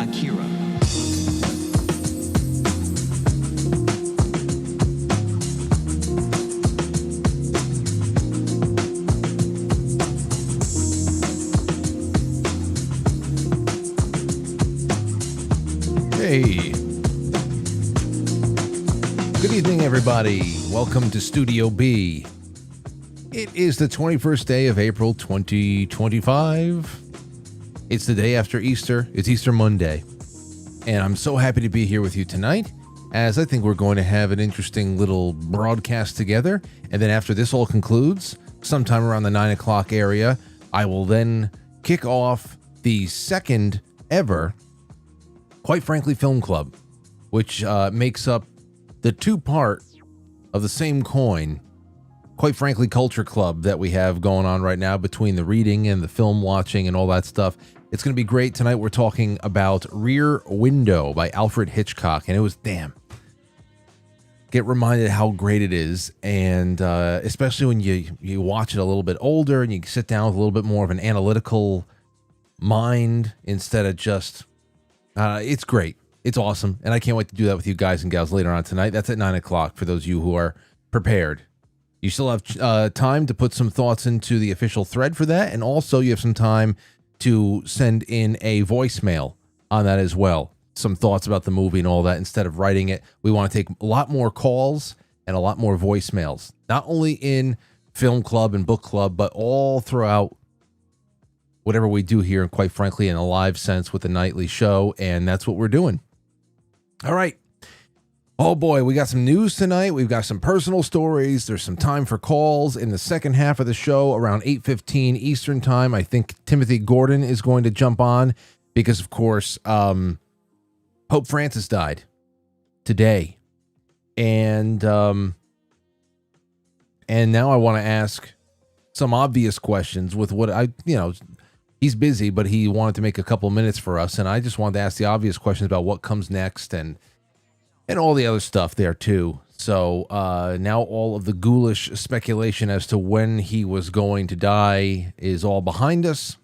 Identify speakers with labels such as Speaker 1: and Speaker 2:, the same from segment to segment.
Speaker 1: Akira.
Speaker 2: Hey. Good evening, everybody. Welcome to Studio B. It is the 21st day of April 2025. It's the day after Easter. It's Easter Monday. And I'm so happy to be here with you tonight, as I think we're going to have an interesting little broadcast together. And then after this all concludes, sometime around the 9 o'clock area, I will then kick off the second ever Quite Frankly Film Club, which makes up the two-part of the same coin, Quite Frankly Culture Club, that we have going on right now between the reading and the film watching and all that stuff. It's going to be great. Tonight we're talking about Rear Window by Alfred Hitchcock, and it was, damn, get reminded how great it is, and especially when you watch it a little bit older and you sit down with a little bit more of an analytical mind instead of just... it's great. It's awesome. And I can't wait to do that with you guys and gals later on tonight. That's at 9 o'clock for those of you who are prepared. You still have time to put some thoughts into the official thread for that. And also you have some time to send in a voicemail on that as well. Some thoughts about the movie and all that. Instead of writing it, we want to take a lot more calls and a lot more voicemails. Not only in film club and book club, but all throughout whatever we do here, and quite frankly, in a live sense with the nightly show, and that's what we're doing. All right. Oh boy, we got some news tonight. We've got some personal stories. There's some time for calls in the second half of the show around 8:15 Eastern time. I think Timothy Gordon is going to jump on because, of course, Pope Francis died today. And now I want to ask some obvious questions with what he's busy, but he wanted to make a couple minutes for us, and I just wanted to ask the obvious questions about what comes next and all the other stuff there too. So now all of the ghoulish speculation as to when he was going to die is all behind us.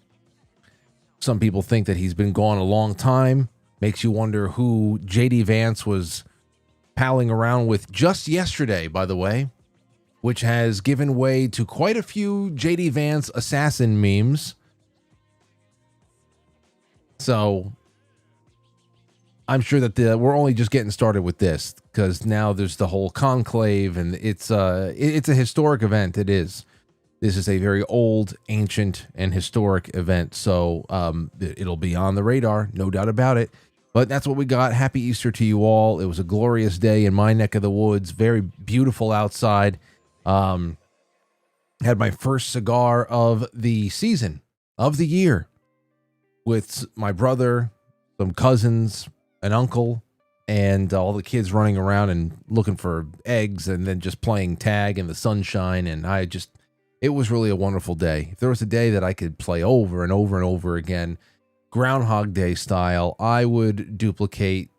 Speaker 2: Some people think that he's been gone a long time. Makes you wonder who J.D. Vance was palling around with just yesterday, by the way, which has given way to quite a few J.D. Vance assassin memes. So I'm sure that we're only just getting started with this, because now there's the whole conclave, and it's a historic event. It is. This is a very old, ancient, and historic event. So it'll be on the radar, no doubt about it. But that's what we got. Happy Easter to you all. It was a glorious day in my neck of the woods. Very beautiful outside. Had my first cigar of the season, of the year, with my brother, some cousins, an uncle, and all the kids running around and looking for eggs, and then just playing tag in the sunshine. And it was really a wonderful day. If there was a day that I could play over and over and over again, Groundhog Day style, I would duplicate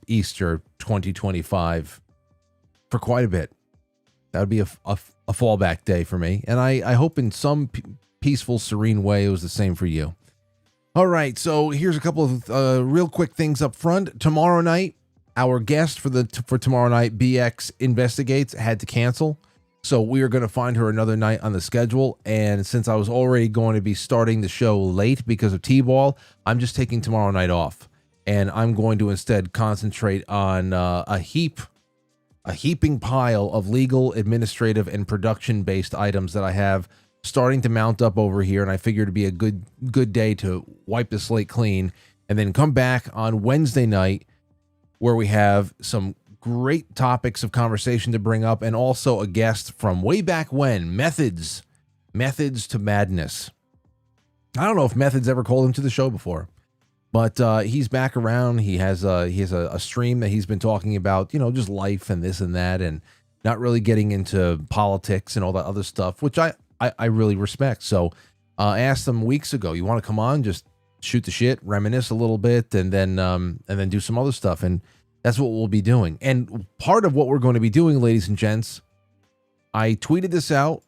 Speaker 2: Easter 2025 for quite a bit. That would be a fallback day for me. And I hope in some peaceful, serene way it was the same for you. All right, so here's a couple of real quick things up front. Tomorrow night, our guest for tomorrow night, BX Investigates, had to cancel, so we are going to find her another night on the schedule. And since I was already going to be starting the show late because of T-ball, I'm just taking tomorrow night off, and I'm going to instead concentrate on a heaping pile of legal, administrative, and production-based items that I have starting to mount up over here, and I figured it'd be a good day to wipe the slate clean, and then come back on Wednesday night where we have some great topics of conversation to bring up, and also a guest from way back when, Methods to Madness. I don't know if Methods ever called him to the show before, but he's back around. He has a stream that he's been talking about, just life and this and that, and not really getting into politics and all that other stuff, which I really respect. So I asked them weeks ago, you want to come on, just shoot the shit, reminisce a little bit, and then do some other stuff. And that's what we'll be doing. And part of what we're going to be doing, ladies and gents, I tweeted this out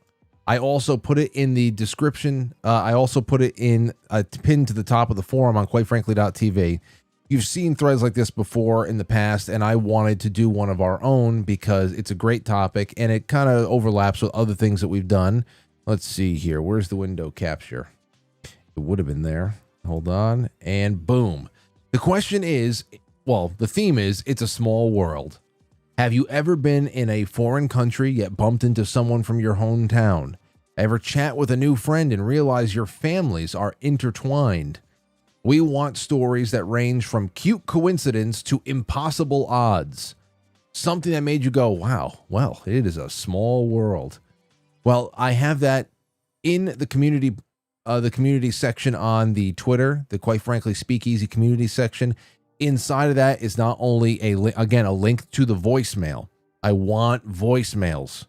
Speaker 2: I also put it in the description. I also put it in a pin to the top of the forum on quitefrankly.tv. You've seen threads like this before in the past, and I wanted to do one of our own because it's a great topic, and it kind of overlaps with other things that we've done. Let's see here. Where's the window capture? It would have been there. Hold on. And boom. The question is, well, the theme is, it's a small world. Have you ever been in a foreign country yet bumped into someone from your hometown? Ever chat with a new friend and realize your families are intertwined? We want stories that range from cute coincidence to impossible odds. Something that made you go, wow, well, it is a small world. Well, I have that in the community section on the Twitter, the Quite Frankly Speakeasy community section. Inside of that is not only a link to the voicemail. I want voicemails.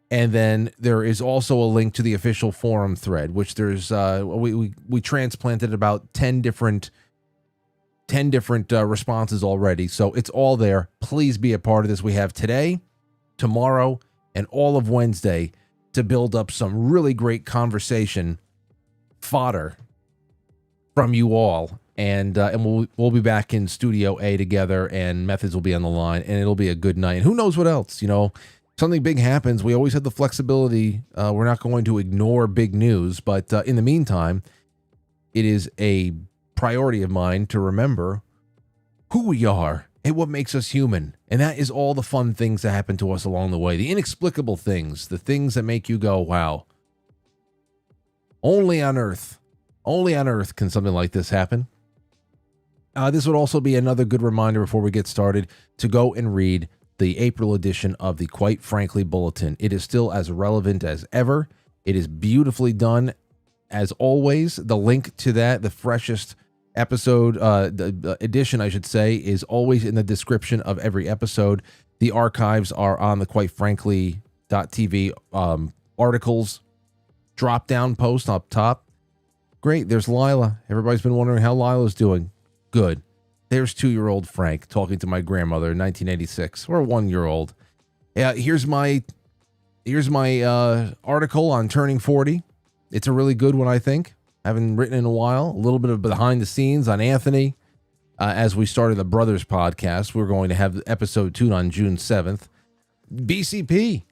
Speaker 2: And then there is also a link to the official forum thread, which there's we transplanted about 10 different responses already. So it's all there. Please be a part of this. We have today, tomorrow, and all of Wednesday to build up some really great conversation fodder from you all. And we'll be back in Studio A together, and Methods will be on the line, and it'll be a good night. And who knows what else? You know, something big happens. We always have the flexibility. We're not going to ignore big news, but in the meantime, it is a priority of mine to remember who we are and what makes us human. And that is all the fun things that happen to us along the way. The inexplicable things, the things that make you go, wow. Only on Earth can something like this happen. This would also be another good reminder before we get started to go and read the April edition of the Quite Frankly Bulletin. It is still as relevant as ever. It is beautifully done as always. The link to that, the freshest episode, the edition, I should say, is always in the description of every episode. The archives are on the quitefrankly.tv articles drop-down post up top. Great, there's Lila. Everybody's been wondering how Lila's doing. Good. There's 2-year-old Frank talking to my grandmother in 1986, or 1-year-old. Here's my article on turning 40. It's a really good one, I think. I haven't written in a while. A little bit of behind the scenes on Anthony. As we started the Brothers podcast, we're going to have episode 2 on June 7th. BCP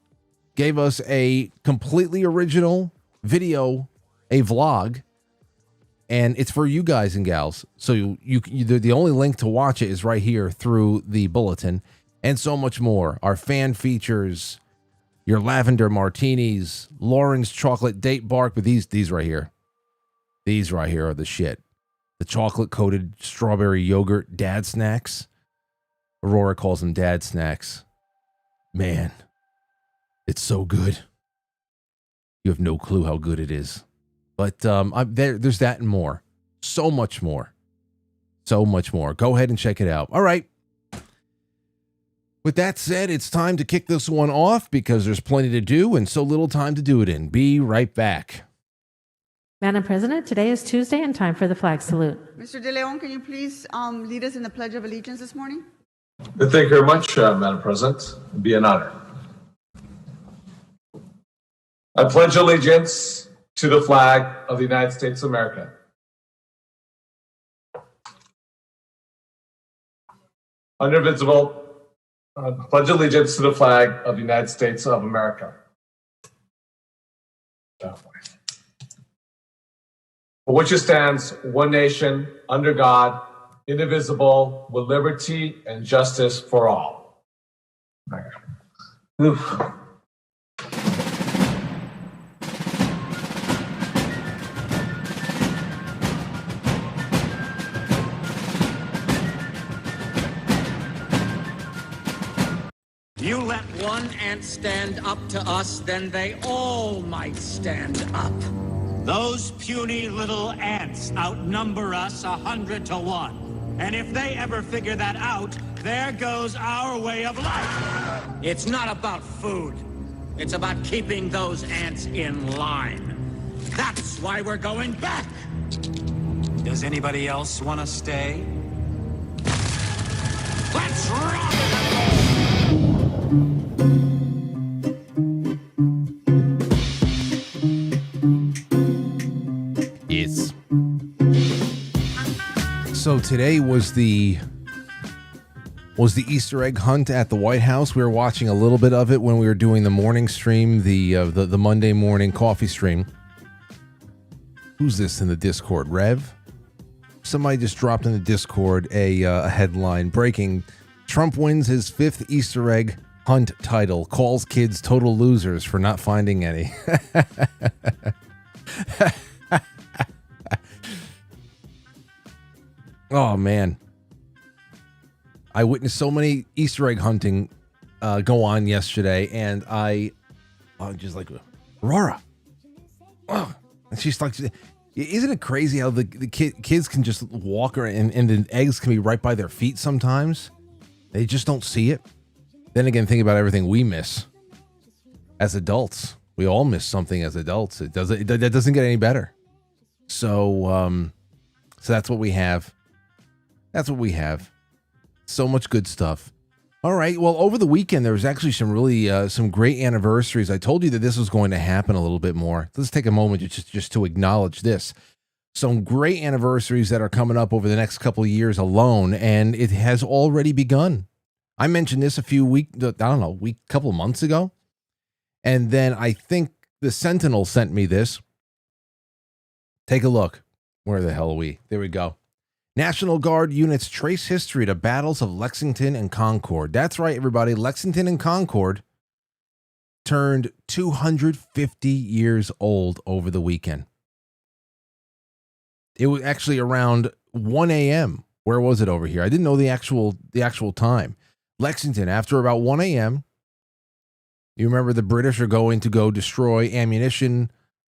Speaker 2: gave us a completely original video, a vlog. And it's for you guys and gals. So the only link to watch it is right here through the bulletin, and so much more. Our fan features, your lavender martinis, Lauren's chocolate date bark, but these right here. These right here are the shit. The chocolate coated strawberry yogurt dad snacks. Aurora calls them dad snacks. Man, it's so good. You have no clue how good it is. But there's that and more. So much more. So much more. Go ahead and check it out. All right. With that said, it's time to kick this one off because there's plenty to do and so little time to do it in. Be right back.
Speaker 1: Madam President, today is Tuesday and time for the flag salute.
Speaker 3: Mr. De Leon, can you please lead us in the Pledge of Allegiance this morning?
Speaker 4: Thank you very much, Madam President. It'd be an honor. I pledge allegiance to the flag of the United States of America indivisible, pledge allegiance to the flag of the United States of America, for which it stands, one nation, under God, indivisible, with liberty and justice for all. Oof.
Speaker 5: You let one ant stand up to us, then they all might stand up.
Speaker 6: Those puny little ants outnumber us 100 to 1. And if they ever figure that out, there goes our way of life.
Speaker 5: It's not about food. It's about keeping those ants in line. That's why we're going back.
Speaker 6: Does anybody else want to stay?
Speaker 5: Let's rock!
Speaker 2: So today was the Easter egg hunt at the White House. We were watching a little bit of it when we were doing the morning stream, the Monday morning coffee stream. Who's this in the Discord? Rev? Somebody just dropped in the Discord a headline breaking: Trump wins his 5th Easter egg hunt title, calls kids total losers for not finding any. Oh, man. I witnessed so many Easter egg hunting go on yesterday, and I'm just like, Aurora. Oh. And she's like, isn't it crazy how the kids can just walk around and the eggs can be right by their feet sometimes? They just don't see it. Then again, think about everything we miss as adults. We all miss something as adults. That doesn't get any better. So that's what we have. That's what we have. So much good stuff. All right. Well, over the weekend, there was actually some really some great anniversaries. I told you that this was going to happen a little bit more. Let's take a moment just to acknowledge this. Some great anniversaries that are coming up over the next couple of years alone, and it has already begun. I mentioned this couple of months ago, and then I think the Sentinel sent me this. Take a look. Where the hell are we? There we go. National Guard units trace history to battles of Lexington and Concord. That's right, everybody. Lexington and Concord turned 250 years old over the weekend. It was actually around 1 a.m. Where was it over here? I didn't know the actual time. Lexington, after about 1 a.m., you remember the British are going to go destroy ammunition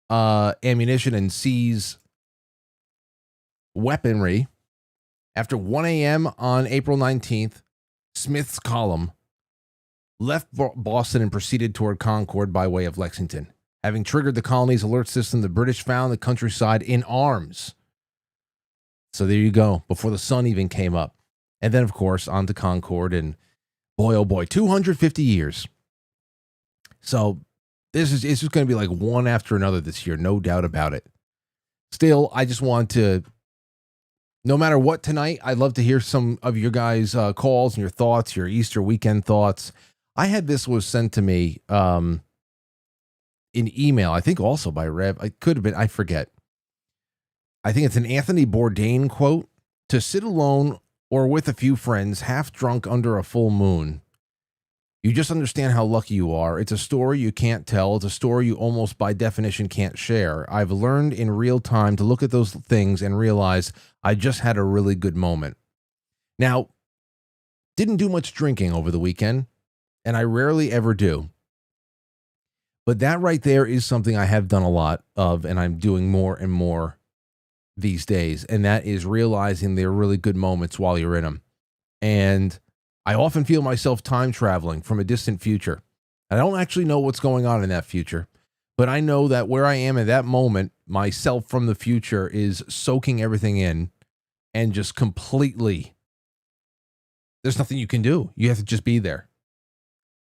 Speaker 2: and seize weaponry. After 1 a.m. on April 19th, Smith's column left Boston and proceeded toward Concord by way of Lexington. Having triggered the colony's alert system, the British found the countryside in arms. So there you go, before the sun even came up. And then, of course, on to Concord, and boy, oh boy, 250 years. So it's just going to be like one after another this year, no doubt about it. Still, I just want to, no matter what tonight, I'd love to hear some of your guys' calls and your thoughts, your Easter weekend thoughts. I had this was sent to me in email, I think also by Rev. It could have been, I forget. I think it's an Anthony Bourdain quote: "To sit alone or with a few friends, half drunk under a full moon. You just understand how lucky you are. It's a story you can't tell. It's a story you almost by definition can't share. I've learned in real time to look at those things and realize I just had a really good moment." Now, didn't do much drinking over the weekend, and I rarely ever do. But that right there is something I have done a lot of, and I'm doing more and more these days, and that is realizing they're really good moments while you're in them. And I often feel myself time traveling from a distant future. I don't actually know what's going on in that future, but I know that where I am at that moment, myself from the future is soaking everything in and just completely, there's nothing you can do. You have to just be there.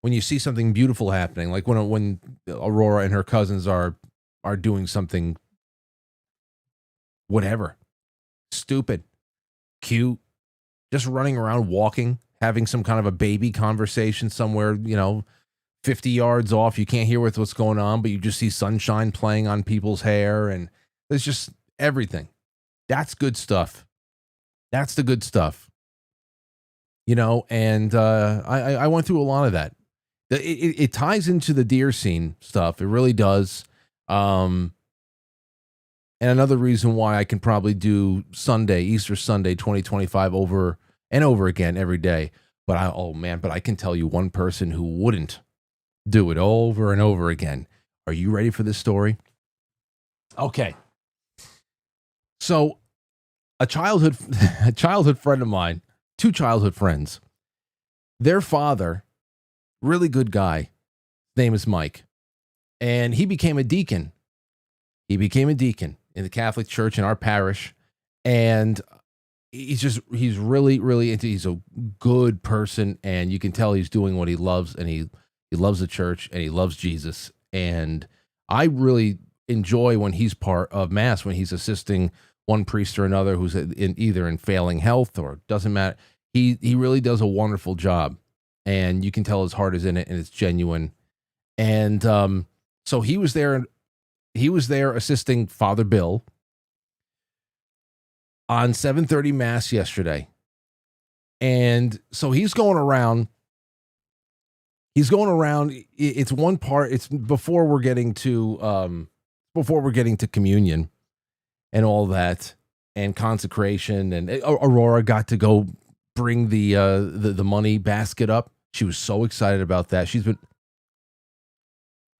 Speaker 2: When you see something beautiful happening, like when Aurora and her cousins are doing something, whatever, stupid, cute, just running around, walking, having some kind of a baby conversation somewhere, 50 yards off. You can't hear what's going on, but you just see sunshine playing on people's hair, and there's just everything. That's good stuff. That's the good stuff. And I went through a lot of that. It ties into the deer scene stuff. It really does. And another reason why I can probably do Easter Sunday 2025 over and over again every day. But I can tell you one person who wouldn't do it over and over again. Are you ready for this story? Okay. So a childhood friend of mine, two childhood friends, their father, really good guy, his name is Mike, and he became a deacon. He became a deacon in the Catholic Church in our parish, and he's really, really he's a good person, and you can tell he's doing what he loves, and he loves the church, and he loves Jesus. And I really enjoy when he's part of Mass, when he's assisting one priest or another who's either in failing health or doesn't matter. He really does a wonderful job, and you can tell his heart is in it and it's genuine. And so he was there assisting Father Bill on 7:30 Mass yesterday. And so he's going around. It's one part. It's before we're getting to communion and all that and consecration. And Aurora got to go bring the money basket up. She was so excited about that.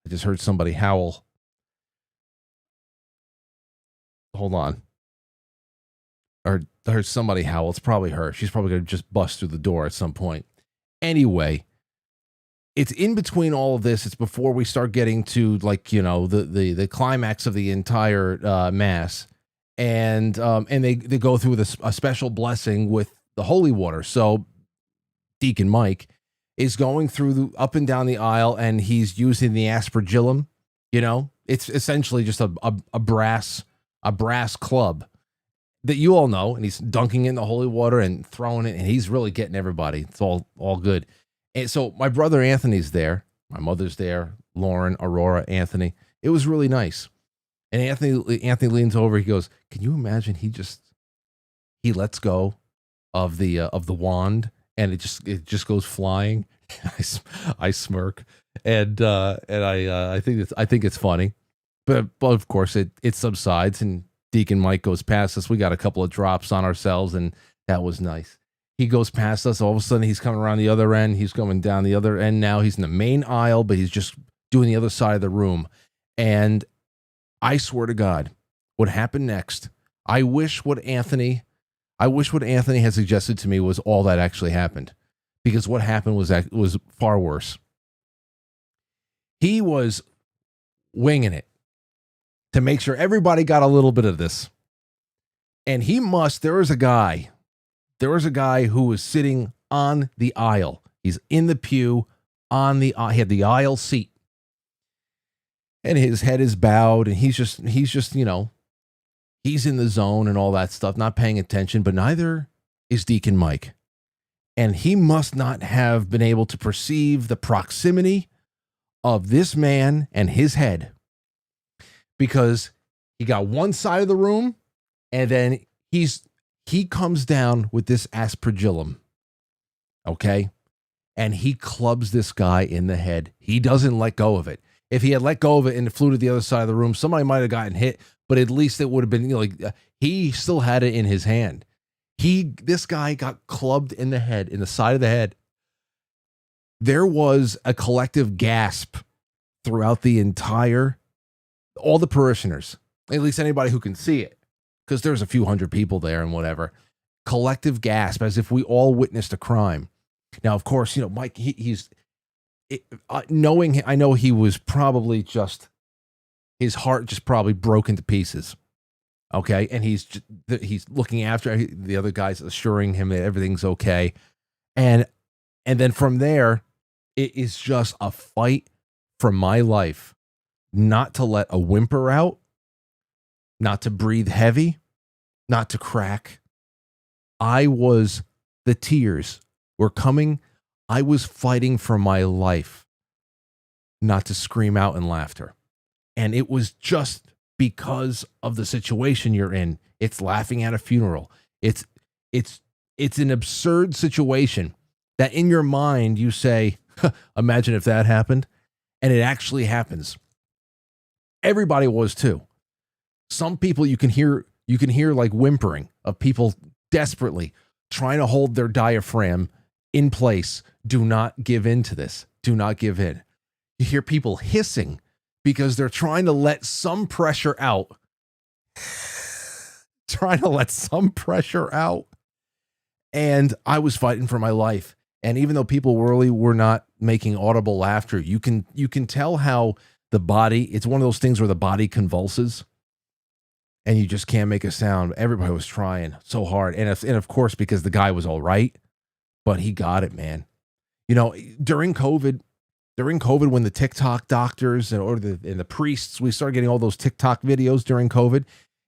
Speaker 2: I just heard somebody howl. Hold on. I heard somebody howl. It's probably her. She's probably going to just bust through the door at some point. Anyway, it's in between all of this. It's before we start getting to, like, you know, the climax of the entire Mass. And they go through a special blessing with the holy water. So Deacon Mike is going through up and down the aisle, and he's using the aspergillum. You know, it's essentially just a brass club that you all know, and he's dunking in the holy water and throwing it, and he's really getting everybody. It's all good. And so my brother Anthony's there, my mother's there, Lauren, Aurora, Anthony. It was really nice. And Anthony leans over. He goes, "Can you imagine? He lets go of the wand, and it just goes flying." I smirk, and I think it's funny, but of course it subsides, and Deacon Mike goes past us. We got a couple of drops on ourselves, and that was nice. He goes past us. All of a sudden, he's coming around the other end. He's going down the other end now. He's in the main aisle, but he's just doing the other side of the room. And I swear to God, what happened next, I wish what Anthony had suggested to me was all that actually happened. Because what happened was far worse. He was winging it to make sure everybody got a little bit of this. And there was a guy who was sitting on the aisle. He's in the pew he had the aisle seat. And his head is bowed, and he's just, you know, he's in the zone and all that stuff, not paying attention, but neither is Deacon Mike. And he must not have been able to perceive the proximity of this man and his head, because he got one side of the room, and then he comes down with this aspergillum, okay? And he clubs this guy in the head. He doesn't let go of it. If he had let go of it and it flew to the other side of the room, somebody might have gotten hit, but at least it would have been, you know, like, he still had it in his hand. This guy got clubbed in the head, in the side of the head. There was a collective gasp throughout all the parishioners, at least anybody who can see it, because there's a few hundred people there and whatever. Collective gasp, as if we all witnessed a crime. Now, of course, you know, Mike, I know he was probably his heart just probably broke into pieces. Okay. And he's looking after the other guys, assuring him that everything's okay. And then from there, it is just a fight for my life, not to let a whimper out, not to breathe heavy, not to crack. The tears were coming. I was fighting for my life not to scream out in laughter. And it was just because of the situation you're in. It's laughing at a funeral. It's an absurd situation that in your mind you say, imagine if that happened. And it actually happens. Everybody was too. Some people you can hear like whimpering of people desperately trying to hold their diaphragm in place. Do not give in to this. Do not give in. You hear people hissing because they're trying to let some pressure out. And I was fighting for my life. And even though people really were not making audible laughter, you can tell how the body, it's one of those things where the body convulses and you just can't make a sound. Everybody was trying so hard. And of course, because the guy was all right, but he got it, man. You know, during COVID, when the TikTok doctors and the priests, we started getting all those TikTok videos during COVID.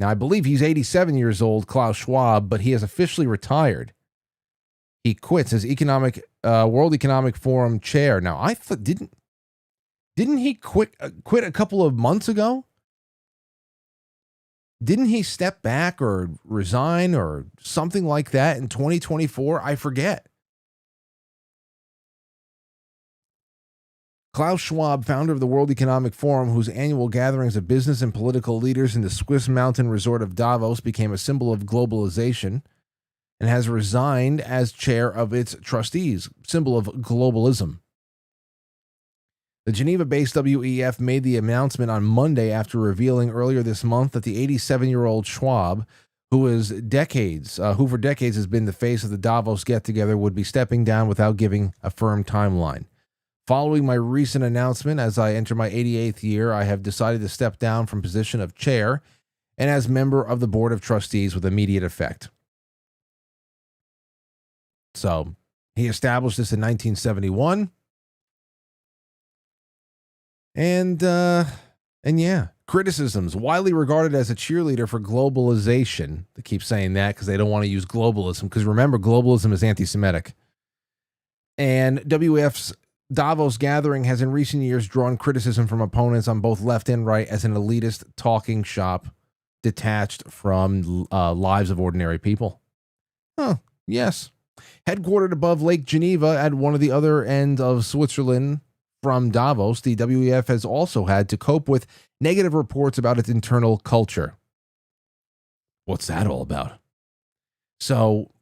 Speaker 2: Now, I believe he's 87 years old, Klaus Schwab, but he has officially retired. He quits as World Economic Forum chair. Now, I thought didn't he quit a couple of months ago? Didn't he step back or resign or something like that in 2024? I forget. Klaus Schwab, founder of the World Economic Forum, whose annual gatherings of business and political leaders in the Swiss mountain resort of Davos became a symbol of globalization, and has resigned as chair of its trustees, symbol of globalism. The Geneva-based WEF made the announcement on Monday after revealing earlier this month that the 87-year-old Schwab, who for decades has been the face of the Davos get-together, would be stepping down without giving a firm timeline. Following my recent announcement, as I enter my 88th year, I have decided to step down from position of chair and as member of the board of trustees with immediate effect. So he established this in 1971. And yeah, criticisms, widely regarded as a cheerleader for globalization. They keep saying that because they don't want to use globalism, because remember, globalism is anti-Semitic. And WEF's Davos gathering has in recent years drawn criticism from opponents on both left and right as an elitist talking shop detached from lives of ordinary people. Yes. Headquartered above Lake Geneva at one of the other ends of Switzerland from Davos, the WEF has also had to cope with negative reports about its internal culture. What's that all about? So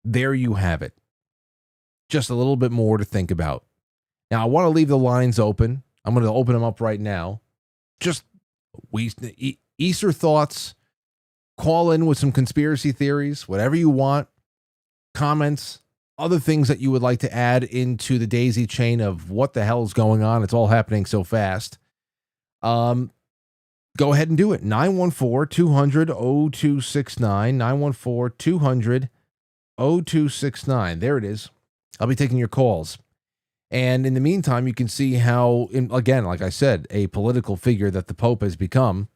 Speaker 2: there you have it. Just a little bit more to think about. Now, I want to leave the lines open. I'm going to open them up right now. Just Easter thoughts. Call in with some conspiracy theories, whatever you want. Comments, other things that you would like to add into the daisy chain of what the hell is going on. It's all happening so fast. Go ahead and do it. 914-200-0269. 914-200-0269. There it is. I'll be taking your calls. And in the meantime, you can see how, again, like I said, a political figure that the Pope has become.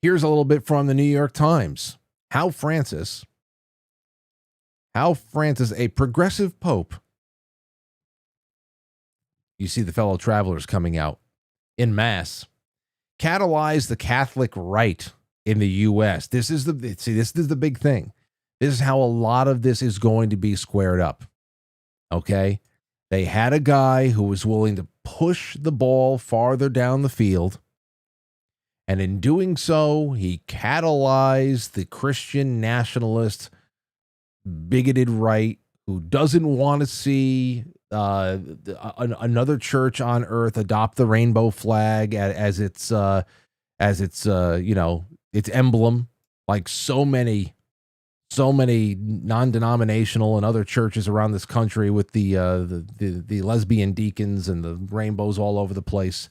Speaker 2: Here's a little bit from the New York Times. How Francis, a progressive Pope, you see the fellow travelers coming out en masse, catalyzed the Catholic right in the U.S. This is the big thing. This is how a lot of this is going to be squared up. Okay? They had a guy who was willing to push the ball farther down the field, and in doing so, he catalyzed the Christian nationalist, bigoted right who doesn't want to see another church on earth adopt the rainbow flag as its emblem, like so many non-denominational and other churches around this country with the lesbian deacons and the rainbows all over the place.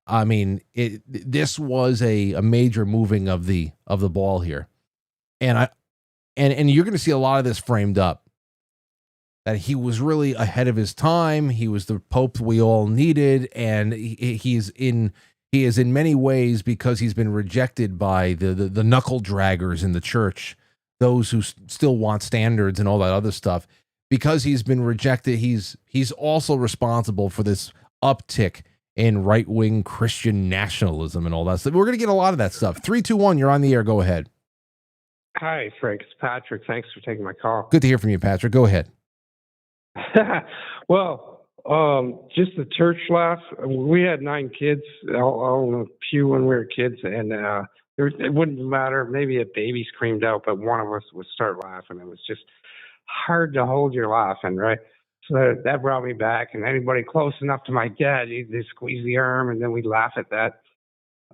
Speaker 2: I mean, this was a major moving of the ball here, and you're going to see a lot of this framed up. That he was really ahead of his time. He was the Pope we all needed, and he is in many ways, because he's been rejected by the knuckle draggers in the church, those who still want standards and all that other stuff. Because he's been rejected, he's also responsible for this uptick in right-wing Christian nationalism and all that stuff. We're going to get a lot of that stuff. 321, you're on the air. Go ahead.
Speaker 7: Hi, Frank. It's Patrick. Thanks for taking my call.
Speaker 2: Good to hear from you, Patrick. Go ahead.
Speaker 7: Well, just the church laugh. We had 9 kids, all in the pew when we were kids, and it wouldn't matter. Maybe a baby screamed out, but one of us would start laughing. It was just hard to hold your laughing, right? So that brought me back. And anybody close enough to my dad, he'd squeeze the arm, and then we'd laugh at that.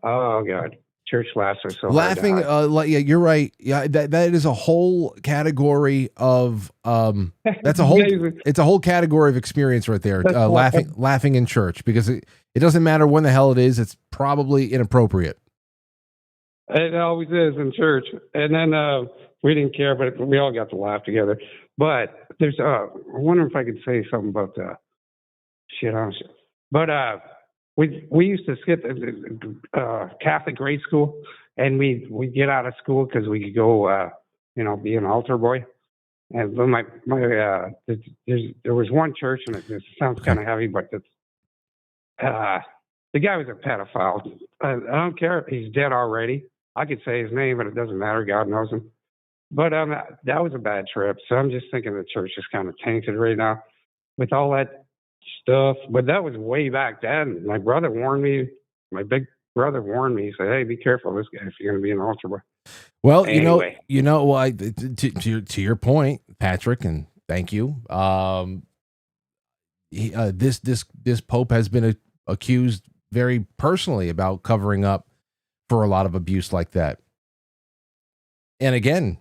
Speaker 7: Oh God. Church laughs are so
Speaker 2: laughing. Yeah, you're right. Yeah, that is a whole category of it's a whole category of experience right there. Laughing in church, because it doesn't matter when the hell it is. It's probably inappropriate.
Speaker 7: It always is in church. And then we didn't care, but we all got to laugh together. But there's I wonder if I could say something about shit on shit. But we used to skip Catholic grade school, and we get out of school because we could go, be an altar boy. And but there was one church, and it sounds kind of heavy, but the guy was a pedophile. I don't care if he's dead already. I could say his name, but it doesn't matter. God knows him. But that was a bad trip. So I'm just thinking the church is kind of tainted right now with all that stuff. But that was way back then. My brother warned me. My big brother warned me. He said, "Hey, be careful of this guy if you're going to be an altar boy."
Speaker 2: Well,
Speaker 7: anyway.
Speaker 2: Well, to your point, Patrick, and thank you. This Pope has been accused very personally about covering up for a lot of abuse like that. And again,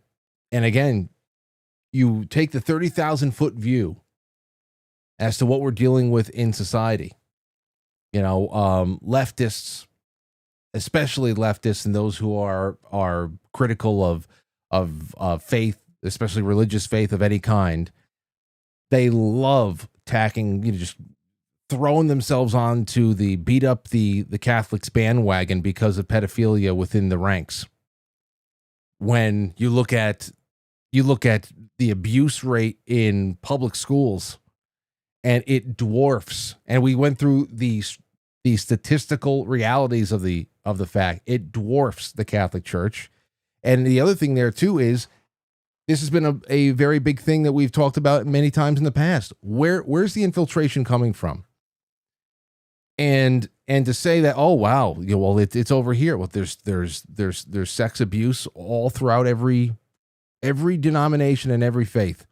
Speaker 2: you take the 30,000-foot view as to what we're dealing with in society. Leftists, especially leftists, and those who are critical of faith, especially religious faith of any kind, they love tacking, just throwing themselves onto the beat up the Catholics bandwagon because of pedophilia within the ranks. When you look at the abuse rate in public schools, and it dwarfs, and we went through the statistical realities of the fact, it dwarfs the Catholic Church. And the other thing there too is this has been a very big thing that we've talked about many times in the past. Where's the infiltration coming from? And to say that, oh wow, it's over here. Well, there's sex abuse all throughout every denomination and every faith.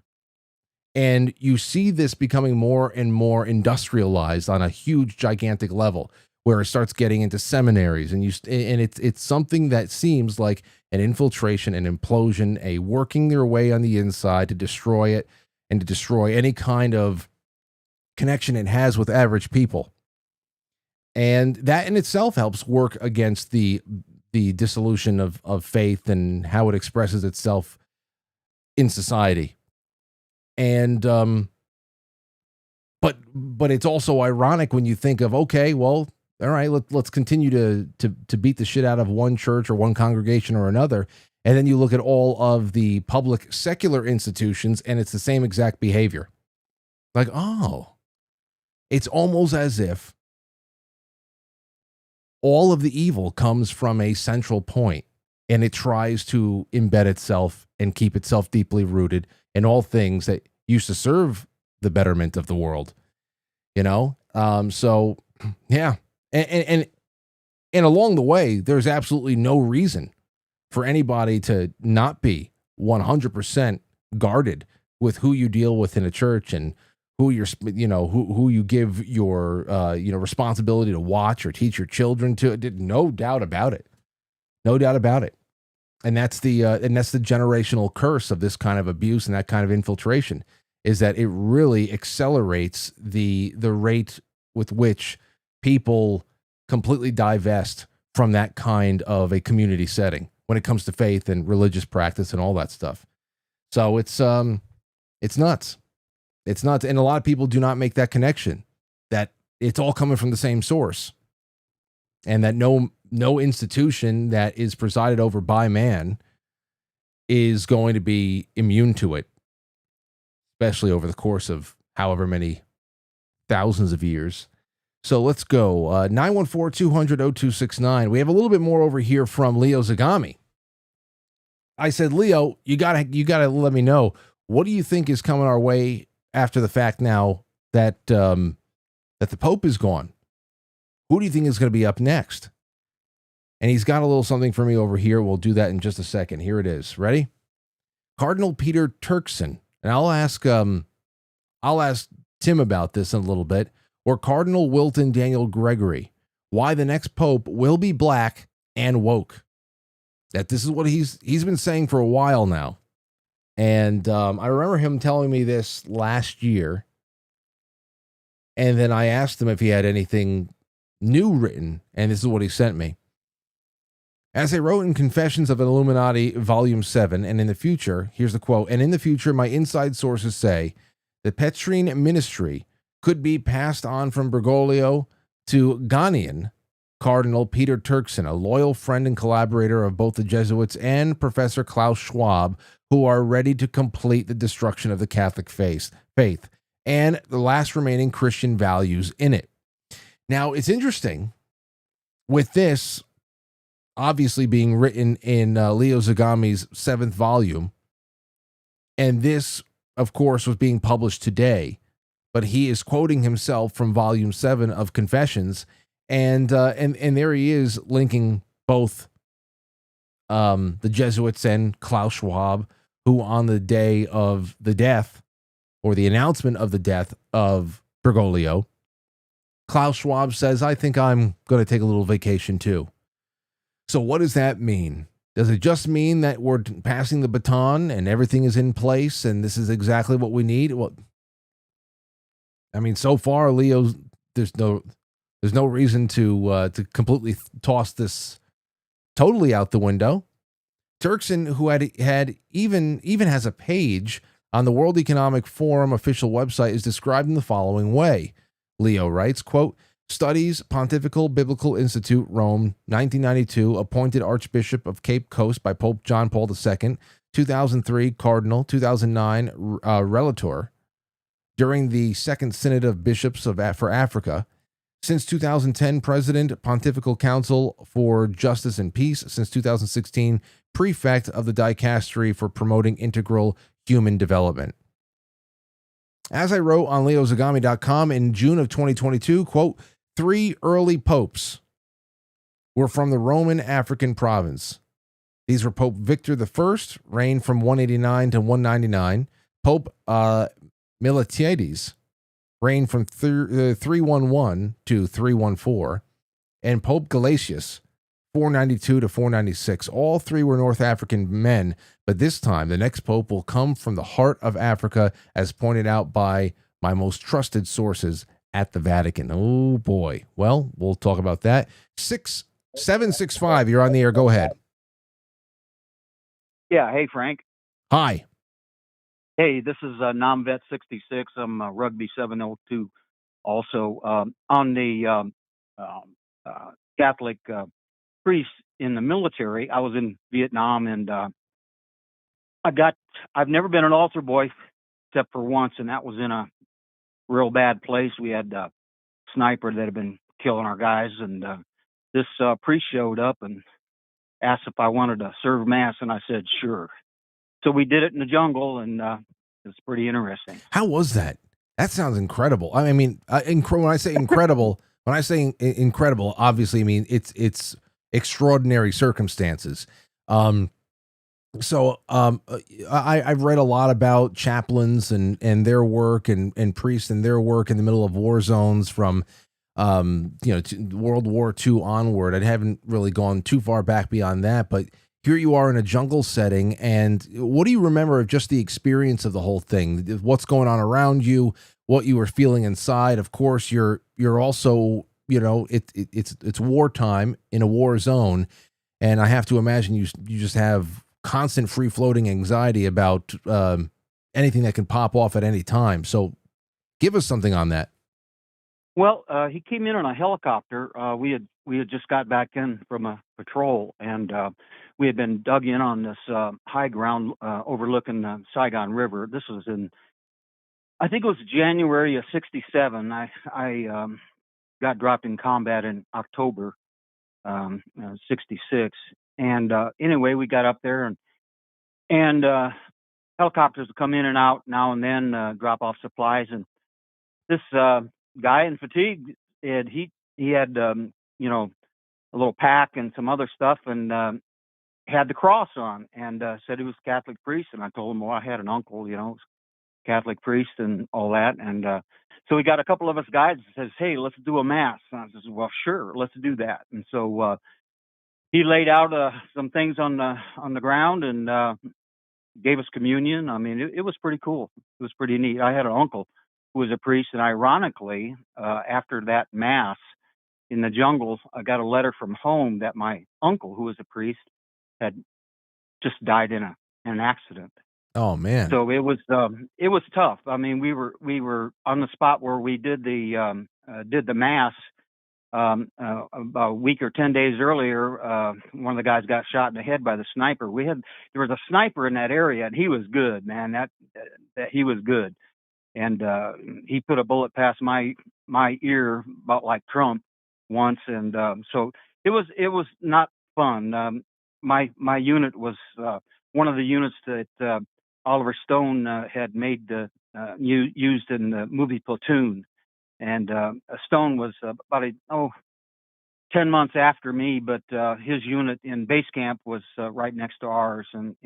Speaker 2: And you see this becoming more and more industrialized on a huge, gigantic level, where it starts getting into seminaries, and it's something that seems like an infiltration, an implosion, a working their way on the inside to destroy it and to destroy any kind of connection it has with average people. And that in itself helps work against the dissolution of faith and how it expresses itself in society. And but it's also ironic when you think of, okay, well, all right, let's continue to beat the shit out of one church or one congregation or another, and then you look at all of the public secular institutions, and it's the same exact behavior. Like, oh, it's almost as if all of the evil comes from a central point, and it tries to embed itself and keep itself deeply rooted in all things that used to serve the betterment of the world. So yeah. And along the way, there's absolutely no reason for anybody to not be 100% guarded with who you deal with in a church and who you're, who you give your, responsibility to watch or teach your children to. No doubt about it. No doubt about it. And that's the generational curse of this kind of abuse and that kind of infiltration, is that it really accelerates the rate with which people completely divest from that kind of a community setting when it comes to faith and religious practice and all that stuff. So it's nuts. It's nuts. And a lot of people do not make that connection, that it's all coming from the same source, and that no institution that is presided over by man is going to be immune to it, especially over the course of however many thousands of years. So let's go. 914-200-0269. We have a little bit more over here from Leo Zagami. I said, Leo, you gotta let me know, what do you think is coming our way after the fact now that the Pope is gone? Who do you think is going to be up next? And he's got a little something for me over here. We'll do that in just a second. Here it is. Ready? Cardinal Peter Turkson. And I'll ask Tim about this in a little bit. Or Cardinal Wilton Daniel Gregory. Why the next Pope will be black and woke. That this is what he's been saying for a while now. And I remember him telling me this last year. And then I asked him if he had anything new written. And this is what he sent me. As I wrote in Confessions of an Illuminati, Volume 7, and in the future, here's the quote, and in the future, my inside sources say the Petrine ministry could be passed on from Bergoglio to Ghanaian Cardinal Peter Turkson, a loyal friend and collaborator of both the Jesuits and Professor Klaus Schwab, who are ready to complete the destruction of the Catholic faith and the last remaining Christian values in it. Now, it's interesting with this obviously being written in Leo Zagami's 7th volume, and this, of course, was being published today, but he is quoting himself from volume 7 of Confessions, and there he is linking both the Jesuits and Klaus Schwab, who on the day of the death, or the announcement of the death of Bergoglio, Klaus Schwab says, I think I'm going to take a little vacation too. So what does that mean? Does it just mean that we're passing the baton and everything is in place and this is exactly what we need? Well, I mean, so far, Leo, there's no reason to completely toss this totally out the window. Turkson, who had even has a page on the World Economic Forum official website, is described in the following way. Leo writes, quote, Studies, Pontifical Biblical Institute, Rome, 1992, appointed Archbishop of Cape Coast by Pope John Paul II, 2003, Cardinal, 2009, Relator, during the Second Synod of Bishops for Africa, since 2010, President, Pontifical Council for Justice and Peace, since 2016, Prefect of the Dicastery for Promoting Integral Human Development. As I wrote on leozagami.com in June of 2022, quote, 3 early popes were from the Roman African province. These were Pope Victor I, reigned from 189 to 199, Pope Miltiades, reigned from 311 to 314, and Pope Gelasius, 492 to 496. All 3 were North African men, but this time the next pope will come from the heart of Africa, as pointed out by my most trusted sources at the Vatican. Oh boy. Well, we'll talk about that. 6765, you're on the air. Go ahead.
Speaker 8: Yeah. Hey, Frank.
Speaker 2: Hi.
Speaker 8: Hey, this is NomVet66. I'm Rugby 702. Also, on the Catholic priest in the military, I was in Vietnam, and I've never been an altar boy except for once, and that was in a real bad place. We had a sniper that had been killing our guys, and this priest showed up and asked if I wanted to serve mass, and I said sure. So we did it in the jungle, and it's pretty interesting.
Speaker 2: How was that? That sounds incredible. I mean, when I say incredible, incredible, obviously, I mean it's extraordinary circumstances. So I've read a lot about chaplains and their work and priests and their work in the middle of war zones from World War II onward. I haven't really gone too far back beyond that, but here you are in a jungle setting, and what do you remember of just the experience of the whole thing? What's going on around you? What you were feeling inside? Of course, you're also, it's wartime in a war zone, and I have to imagine you just have constant free-floating anxiety about anything that can pop off at any time. So, give us something on that.
Speaker 8: Well, he came in on a helicopter. We had just got back in from a patrol, and we had been dug in on this high ground overlooking the Saigon River. This was I think it was January of '67. I got dropped in combat in October '66, and anyway, we got up there, and helicopters would come in and out now and then, drop off supplies, and this guy in fatigue, he had a little pack and some other stuff, and had the cross on, and said he was a Catholic priest. And I told him, well, I had an uncle, Catholic priest and all that. And so we got a couple of us guys and says, hey, let's do a mass. And I says, well, sure, let's do that. And so he laid out some things on the ground and gave us communion. I mean, it was pretty cool. It was pretty neat. I had an uncle who was a priest, and ironically, after that mass in the jungle, I got a letter from home that my uncle, who was a priest, had just died in an accident.
Speaker 2: Oh man!
Speaker 8: So it was tough. I mean, we were on the spot where we did the mass. about a week or 10 days earlier, one of the guys got shot in the head by the sniper. There was a sniper in that area, and he was good, man. That he was good, and he put a bullet past my ear about like Trump once, and so it was not fun. My unit was one of the units that Oliver Stone had made used in the movie Platoon. And Stone was about 10 months after me, but his unit in base camp was right next to ours, and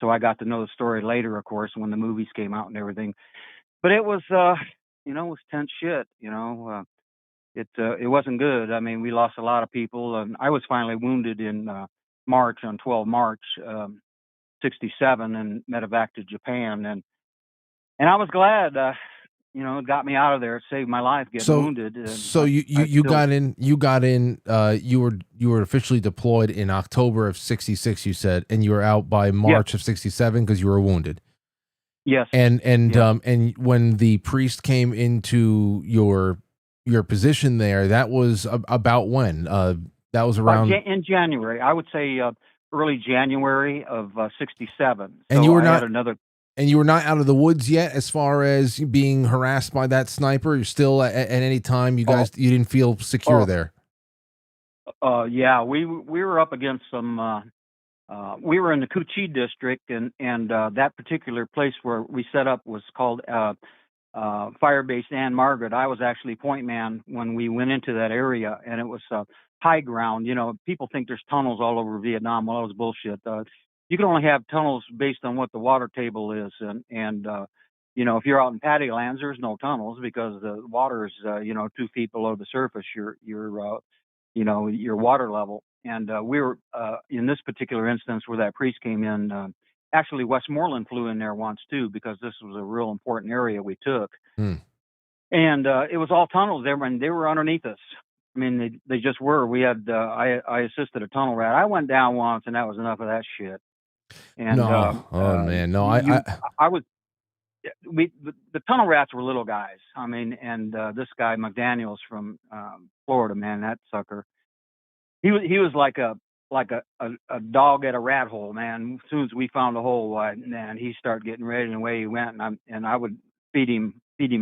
Speaker 8: so I got to know the story later, of course, when the movies came out and everything. But it was, it was tense shit. It wasn't good. I mean, we lost a lot of people, and I was finally wounded in March, on 12 March, 67, and medevac to Japan, and I was glad. It got me out of there. It saved my life getting wounded.
Speaker 2: So you got in. You were officially deployed in October of 66. You said, and you were out by March of 67 because you were wounded.
Speaker 8: Yes.
Speaker 2: And when the priest came into your position there, that was about when? That was around
Speaker 8: in January. I would say early January of 67.
Speaker 2: And
Speaker 8: so
Speaker 2: you were
Speaker 8: I
Speaker 2: not
Speaker 8: had another.
Speaker 2: And you were not out of the woods yet, as far as being harassed by that sniper. You're still at any time you didn't feel secure there.
Speaker 8: Yeah, we were up against some. We were in the Kuchi district, and that particular place where we set up was called Fire Base Ann Margaret. I was actually point man when we went into that area, and it was high ground. People think there's tunnels all over Vietnam. Well, that was bullshit. You can only have tunnels based on what the water table is, and if you're out in patio lands, there's no tunnels because the water is 2 feet below the surface. Your water level. And we were in this particular instance where that priest came in. Actually, Westmoreland flew in there once too, because this was a real important area we took. And it was all tunnels there, and they were underneath us. I mean, they just were. We had I assisted a tunnel rat. I went down once, and that was enough of that shit. And I was. The tunnel rats were little guys. I mean, and this guy McDaniel's from Florida, man, that sucker. He was like a dog at a rat hole, man. As soon as we found a hole, man, he started getting ready, and away he went. And I would feed him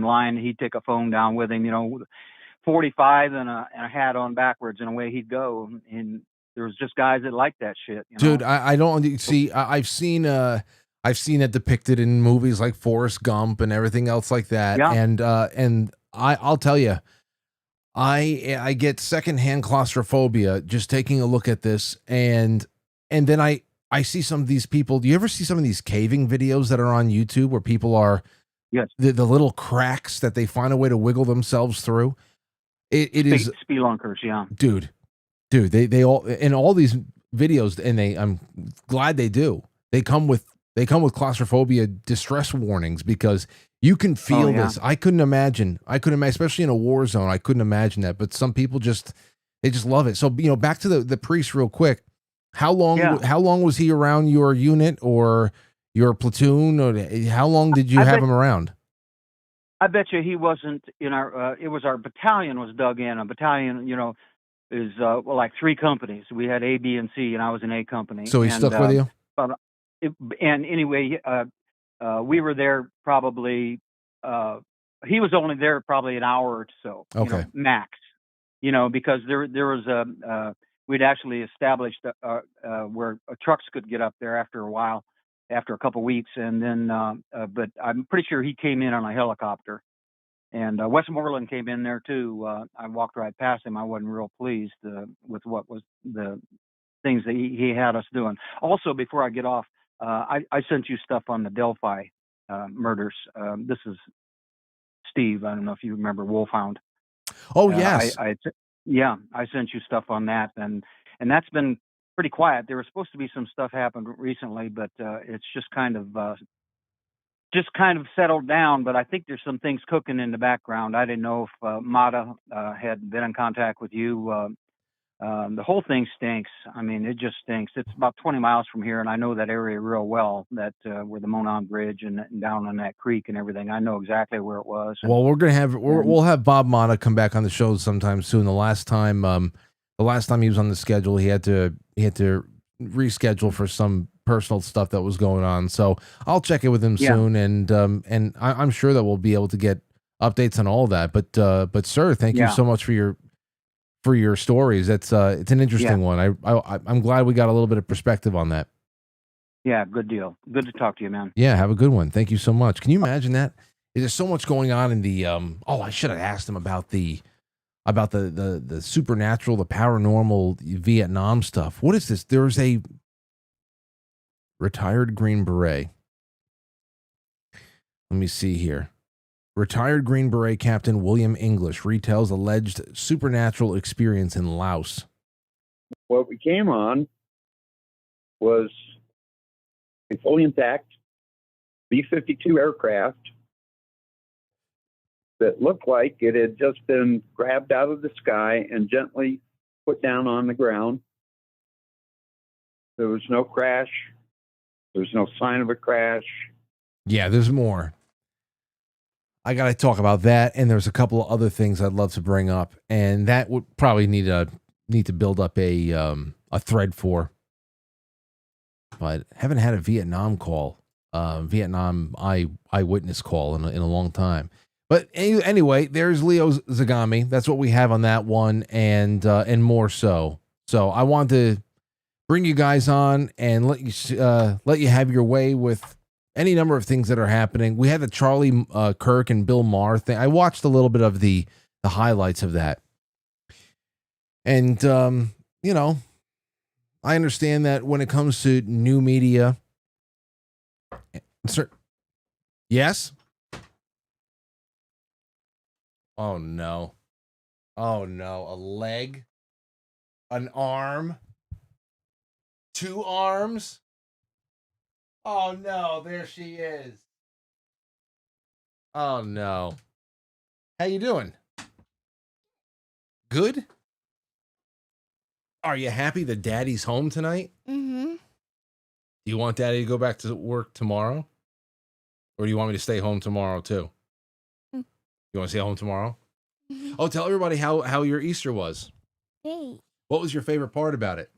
Speaker 8: line. He'd take a phone down with him, 45 and a hat on backwards, and away he'd go. And there was just guys that liked that shit.
Speaker 2: Dude, I don't see. I've seen it depicted in movies like Forrest Gump and everything else like that.
Speaker 8: Yeah.
Speaker 2: And I'll tell you, I get secondhand claustrophobia just taking a look at this, and then I see some of these people. Do you ever see some of these caving videos that are on YouTube where people are,
Speaker 8: yes,
Speaker 2: the little cracks that they find a way to wiggle themselves through? It is
Speaker 8: spelunkers, yeah,
Speaker 2: dude. They all in all these videos, and I'm glad they do. They come with claustrophobia distress warnings because you can feel this. I couldn't imagine, especially in a war zone. I couldn't imagine that. But some people just love it. So back to the priest real quick. How long was he around your unit or your platoon, or how long did you have him around?
Speaker 8: I bet you he wasn't in our. It was our battalion was dug in. A battalion, is like 3 companies. We had A, B, and C, and I was in A company.
Speaker 2: So he stuck with you.
Speaker 8: And anyway, we were there probably. He was only there probably an hour or so, max. Because there was we'd actually established where trucks could get up there after a while, after a couple weeks, and then. But I'm pretty sure he came in on a helicopter, and Westmoreland came in there too. I walked right past him. I wasn't real pleased with what was the things that he had us doing. Also, before I get off. I sent you stuff on the Delphi murders. This is Steve. I don't know if you remember Wolfhound.
Speaker 2: Oh, yes.
Speaker 8: I sent you stuff on that, and that's been pretty quiet. There was supposed to be some stuff happened recently, but it's just kind of settled down. But I think there's some things cooking in the background. I didn't know if Mata had been in contact with you. The whole thing stinks. I mean, it just stinks. It's about 20 miles from here, and I know that area real well, that where the Monon Bridge and down on that creek and everything. I know exactly where it was.
Speaker 2: Well, we'll have Bob Mata come back on the show sometime soon. The last time he was on the schedule, he had to reschedule for some personal stuff that was going on. So I'll check it with him soon, and I'm sure that we'll be able to get updates on all that. But sir, thank you so much for your stories. It's an interesting one. I'm glad we got a little bit of perspective on that.
Speaker 8: Yeah, good deal. Good to talk to you, man.
Speaker 2: Yeah, have a good one. Thank you so much. Can you imagine that? There's so much going on in the I should have asked him about the supernatural, the paranormal Vietnam stuff. What is this? There's a retired Green Beret. Let me see here. Retired Green Beret Captain William English retells alleged supernatural experience in Laos.
Speaker 9: What we came on was a fully intact B-52 aircraft that looked like it had just been grabbed out of the sky and gently put down on the ground. There was no crash. There was no sign of a crash.
Speaker 2: Yeah, there's more. I got to talk about that, and there's a couple of other things I'd love to bring up, and that would probably need to build up a thread for. But haven't had a Vietnam call, Vietnam eyewitness call in a long time. But anyway, there's Leo Zagami. That's what we have on that one, and more so. So I want to bring you guys on and let you have your way with any number of things that are happening. We had the Charlie Kirk and Bill Maher thing. I watched a little bit of the highlights of that. And, I understand that when it comes to new media. Yes? Oh, no. Oh, no. A leg? An arm? 2 arms? Oh, no, there she is. Oh, no. How you doing? Good? Are you happy that Daddy's home tonight?
Speaker 10: Mm-hmm.
Speaker 2: Do you want Daddy to go back to work tomorrow? Or do you want me to stay home tomorrow, too?
Speaker 10: Mm.
Speaker 2: You want to stay home tomorrow?
Speaker 10: Mm-hmm.
Speaker 2: Oh, tell everybody how your Easter was.
Speaker 10: Great.
Speaker 2: What was your favorite part about it?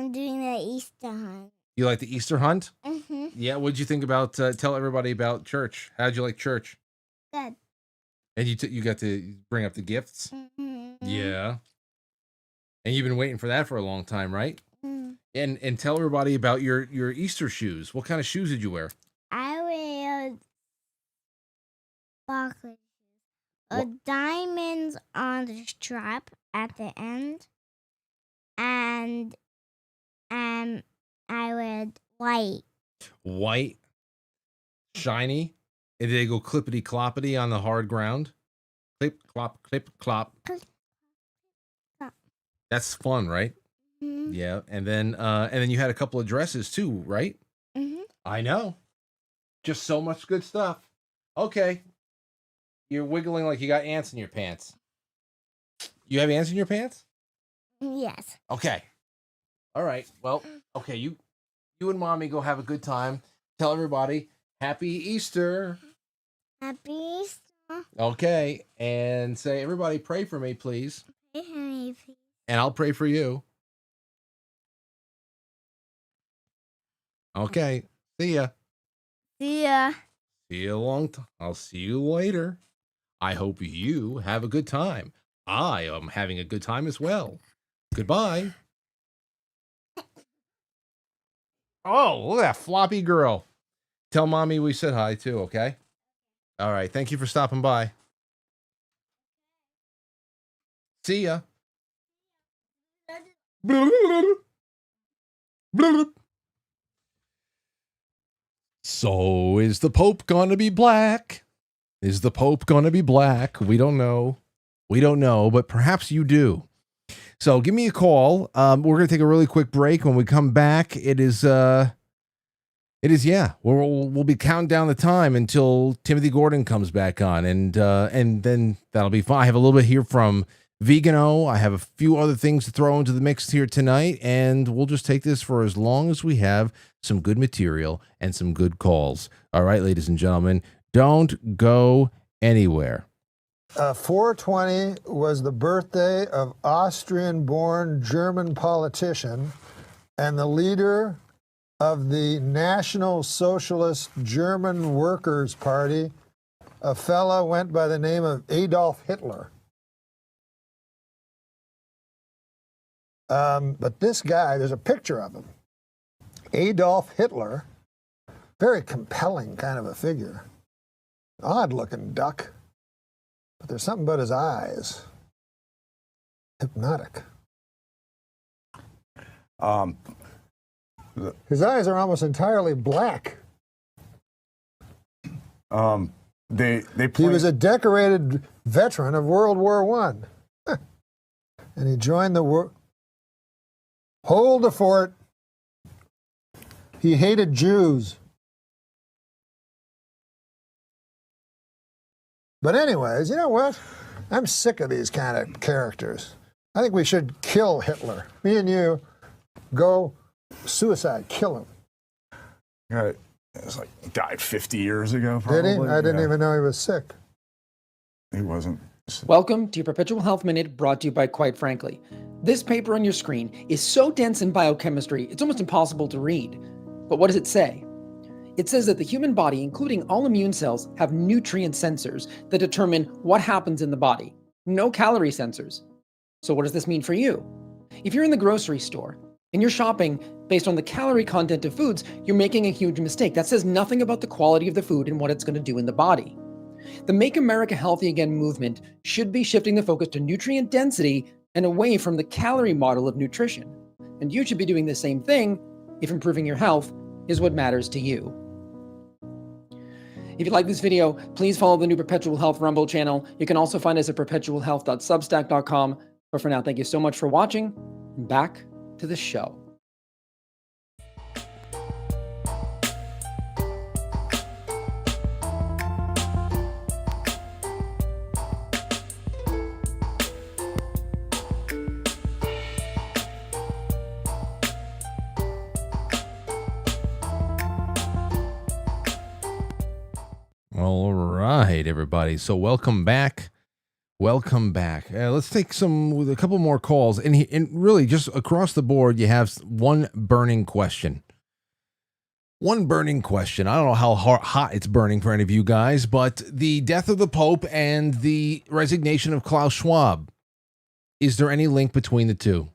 Speaker 10: Doing the Easter hunt.
Speaker 2: You like the Easter hunt?
Speaker 10: Mm-hmm.
Speaker 2: Yeah, what'd you think about, tell everybody about church. How'd you like church?
Speaker 10: Good.
Speaker 2: And you got to bring up the gifts?
Speaker 10: Mm-hmm.
Speaker 2: Yeah. And you've been waiting for that for a long time, right?
Speaker 10: Mm.
Speaker 2: And tell everybody about your Easter shoes. What kind of shoes did you wear?
Speaker 10: I wear sparkly shoes. Diamonds on the strap at the end. And I wear white.
Speaker 2: White, shiny, and they go clippity cloppity on the hard ground. Clip clop, clip clop.
Speaker 10: Clip, clop.
Speaker 2: That's fun, right?
Speaker 10: Mm-hmm.
Speaker 2: Yeah, and then you had a couple of dresses too, right?
Speaker 10: Mm-hmm.
Speaker 2: I know. Just so much good stuff. Okay, you're wiggling like you got ants in your pants. You have ants in your pants?
Speaker 10: Yes.
Speaker 2: Okay. All right. Well, okay, you and Mommy go have a good time. Tell everybody Happy Easter.
Speaker 10: Happy Easter.
Speaker 2: Okay, and say everybody pray for me, please.
Speaker 10: Pray for me, please.
Speaker 2: And I'll pray for you. Okay. See ya.
Speaker 10: See ya.
Speaker 2: See you a long time. I'll see you later. I hope you have a good time. I am having a good time as well. Goodbye. Oh, look at that floppy girl. Tell Mommy we said hi too, okay? All right. Thank you for stopping by. See ya. So, is the Pope gonna be black? Is the Pope gonna be black? We don't know. We don't know, but perhaps you do. So give me a call. We're going to take a really quick break. When we come back, we'll be counting down the time until Timothy Gordon comes back on, and then that'll be fun. I have a little bit here from Vegano. I have a few other things to throw into the mix here tonight, and we'll just take this for as long as we have some good material and some good calls. All right, ladies and gentlemen, don't go anywhere.
Speaker 11: 420 was the birthday of Austrian-born German politician and the leader of the National Socialist German Workers' Party. A fellow went by the name of Adolf Hitler. But this guy, there's a picture of him. Adolf Hitler, very compelling kind of a figure. Odd-looking duck. But there's something about his eyes. Hypnotic. His eyes are almost entirely black. He was a decorated veteran of World War I. And he joined the war. Hold the fort. He hated Jews. But anyways, you know what? I'm sick of these kind of characters. I think we should kill Hitler. Me and you go suicide, kill him.
Speaker 12: Right. It's like he died 50 years ago, probably.
Speaker 11: Did he? I didn't even know he was sick.
Speaker 12: He wasn't.
Speaker 13: Welcome to your Perpetual Health Minute, brought to you by Quite Frankly. This paper on your screen is so dense in biochemistry, it's almost impossible to read. But what does it say? It says that the human body, including all immune cells, have nutrient sensors that determine what happens in the body. No calorie sensors. So what does this mean for you? If you're in the grocery store and you're shopping based on the calorie content of foods, you're making a huge mistake. That says nothing about the quality of the food and what it's going to do in the body. The Make America Healthy Again movement should be shifting the focus to nutrient density and away from the calorie model of nutrition. And you should be doing the same thing if improving your health is what matters to you. If you like this video, please follow the new Perpetual Health Rumble channel. You can also find us at perpetualhealth.substack.com. But for now, thank you so much for watching. Back to the show.
Speaker 2: All right, everybody. So welcome back. Welcome back. Let's take a couple more calls. And really, just across the board, you have one burning question. One burning question. I don't know how hot it's burning for any of you guys, but the death of the Pope and the resignation of Klaus Schwab. Is there any link between the two?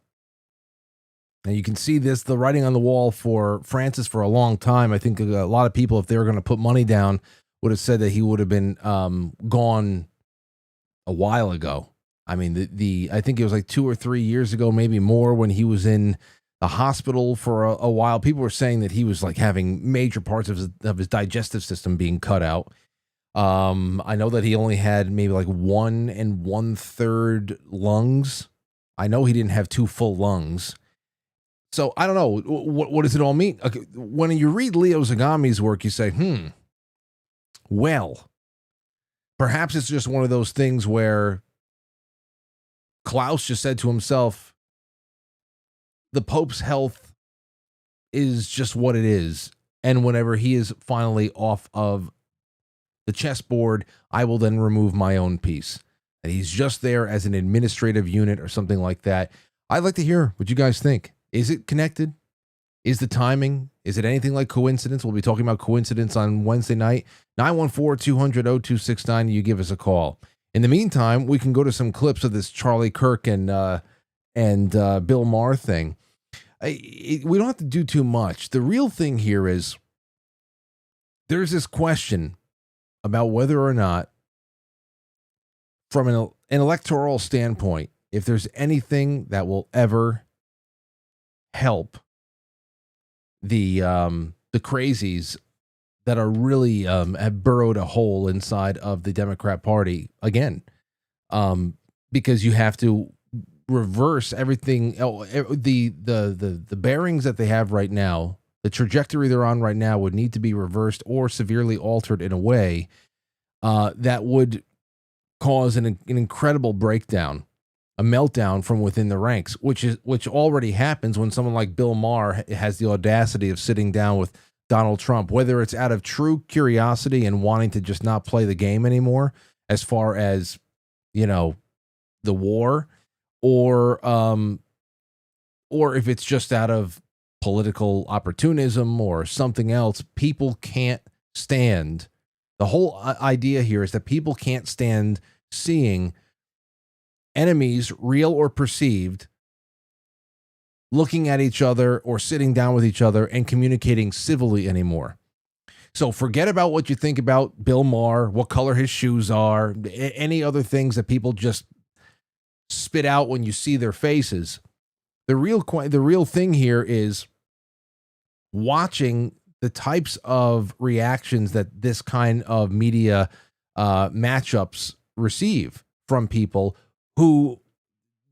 Speaker 2: And you can see the writing on the wall for Francis for a long time. I think a lot of people, if they were going to put money down, would have said that he would have been gone a while ago. I mean, I think it was like 2 or 3 years ago, maybe more, when he was in the hospital for a while. People were saying that he was like having major parts of his digestive system being cut out. I know that he only had maybe like 1 1/3 lungs. I know he didn't have 2 full lungs. So I don't know. What does it all mean? Okay, when you read Leo Zagami's work, you say, well, perhaps it's just one of those things where Klaus just said to himself, the Pope's health is just what it is. And whenever he is finally off of the chessboard, I will then remove my own piece. And he's just there as an administrative unit or something like that. I'd like to hear what you guys think. Is it connected? Is the timing? Is it anything like coincidence? We'll be talking about coincidence on Wednesday night. 914-200-0269. You give us a call. In the meantime, we can go to some clips of this Charlie Kirk and Bill Maher thing. We don't have to do too much. The real thing here is there's this question about whether or not, from an electoral standpoint, if there's anything that will ever help the crazies that are really have burrowed a hole inside of the Democrat Party again, because you have to reverse everything. The bearings that they have right now, the trajectory they're on right now, would need to be reversed or severely altered in a way that would cause an incredible breakdown a meltdown from within the ranks, which already happens when someone like Bill Maher has the audacity of sitting down with Donald Trump, whether it's out of true curiosity and wanting to just not play the game anymore, as far as, the war, or if it's just out of political opportunism or something else. People can't stand. The whole idea here is that people can't stand seeing enemies, real or perceived, looking at each other or sitting down with each other and communicating civilly anymore. So forget about what you think about Bill Maher, what color his shoes are, any other things that people just spit out when you see their faces. The real thing here is watching the types of reactions that this kind of media matchups receive from people who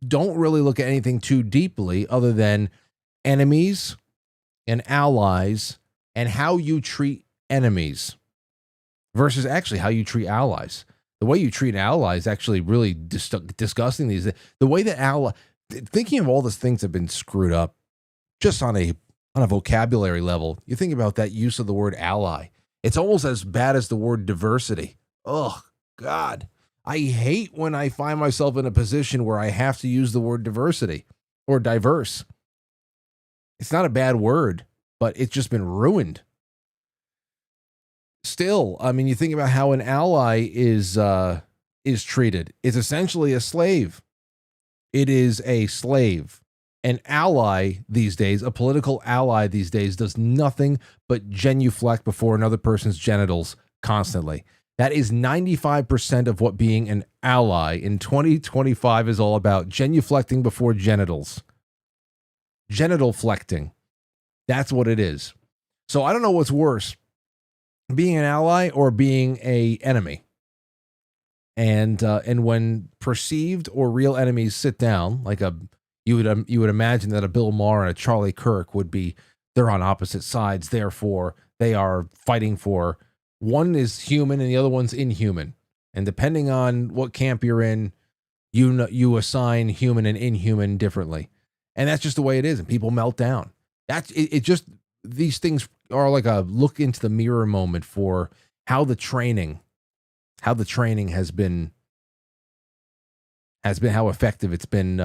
Speaker 2: don't really look at anything too deeply other than enemies and allies and how you treat enemies versus actually how you treat allies. The way you treat allies actually really disgusting these days. The way that thinking of all the things that have been screwed up just on a vocabulary level, you think about that use of the word ally. It's almost as bad as the word diversity. Oh, God. I hate when I find myself in a position where I have to use the word diversity or diverse. It's not a bad word, but it's just been ruined. Still, I mean, you think about how an ally is treated. It's essentially a slave. It is a slave. An ally these days, a political ally these days, does nothing but genuflect before another person's genitals constantly. That is 95% of what being an ally in 2025 is all about. Genuflecting before genitals. Genital flecting. That's what it is. So I don't know what's worse, being an ally or being an enemy. And when perceived or real enemies sit down, like you would imagine that a Bill Maher and a Charlie Kirk they're on opposite sides. Therefore, they are fighting for, one is human and the other one's inhuman. And depending on what camp you're in, you assign human and inhuman differently. And that's just the way it is. And people melt down. These things are like a look into the mirror moment for how the training has been how effective it's been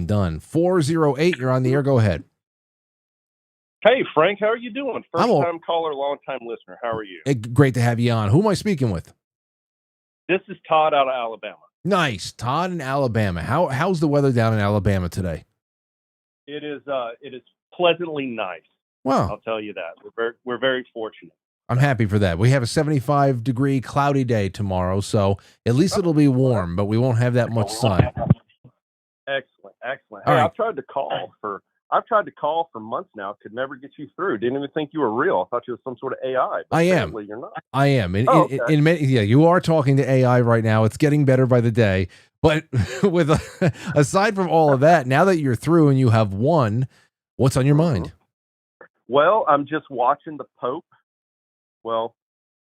Speaker 2: done. 408, you're on the air. Go ahead.
Speaker 14: Hey, Frank, how are you doing? First-time caller, long-time listener. How are you?
Speaker 2: Great to have you on. Who am I speaking with?
Speaker 14: This is Todd out of Alabama.
Speaker 2: Nice. Todd in Alabama. How's the weather down in Alabama today?
Speaker 14: It is pleasantly nice.
Speaker 2: Wow.
Speaker 14: I'll tell you that. We're very fortunate.
Speaker 2: I'm happy for that. We have a 75-degree cloudy day tomorrow, so at least it'll be warm, but we won't have that much sun.
Speaker 14: Excellent. Hey,
Speaker 2: All right.
Speaker 14: I've tried to call for months now. Could never get you through. Didn't even think you were real. I thought you were some sort of AI. But
Speaker 2: I am.
Speaker 14: You're not.
Speaker 2: I am.
Speaker 14: Okay.
Speaker 2: You are talking to AI right now. It's getting better by the day. But aside from all of that, now that you're through and you have won, what's on your mind?
Speaker 14: Well, I'm just watching the Pope. Well,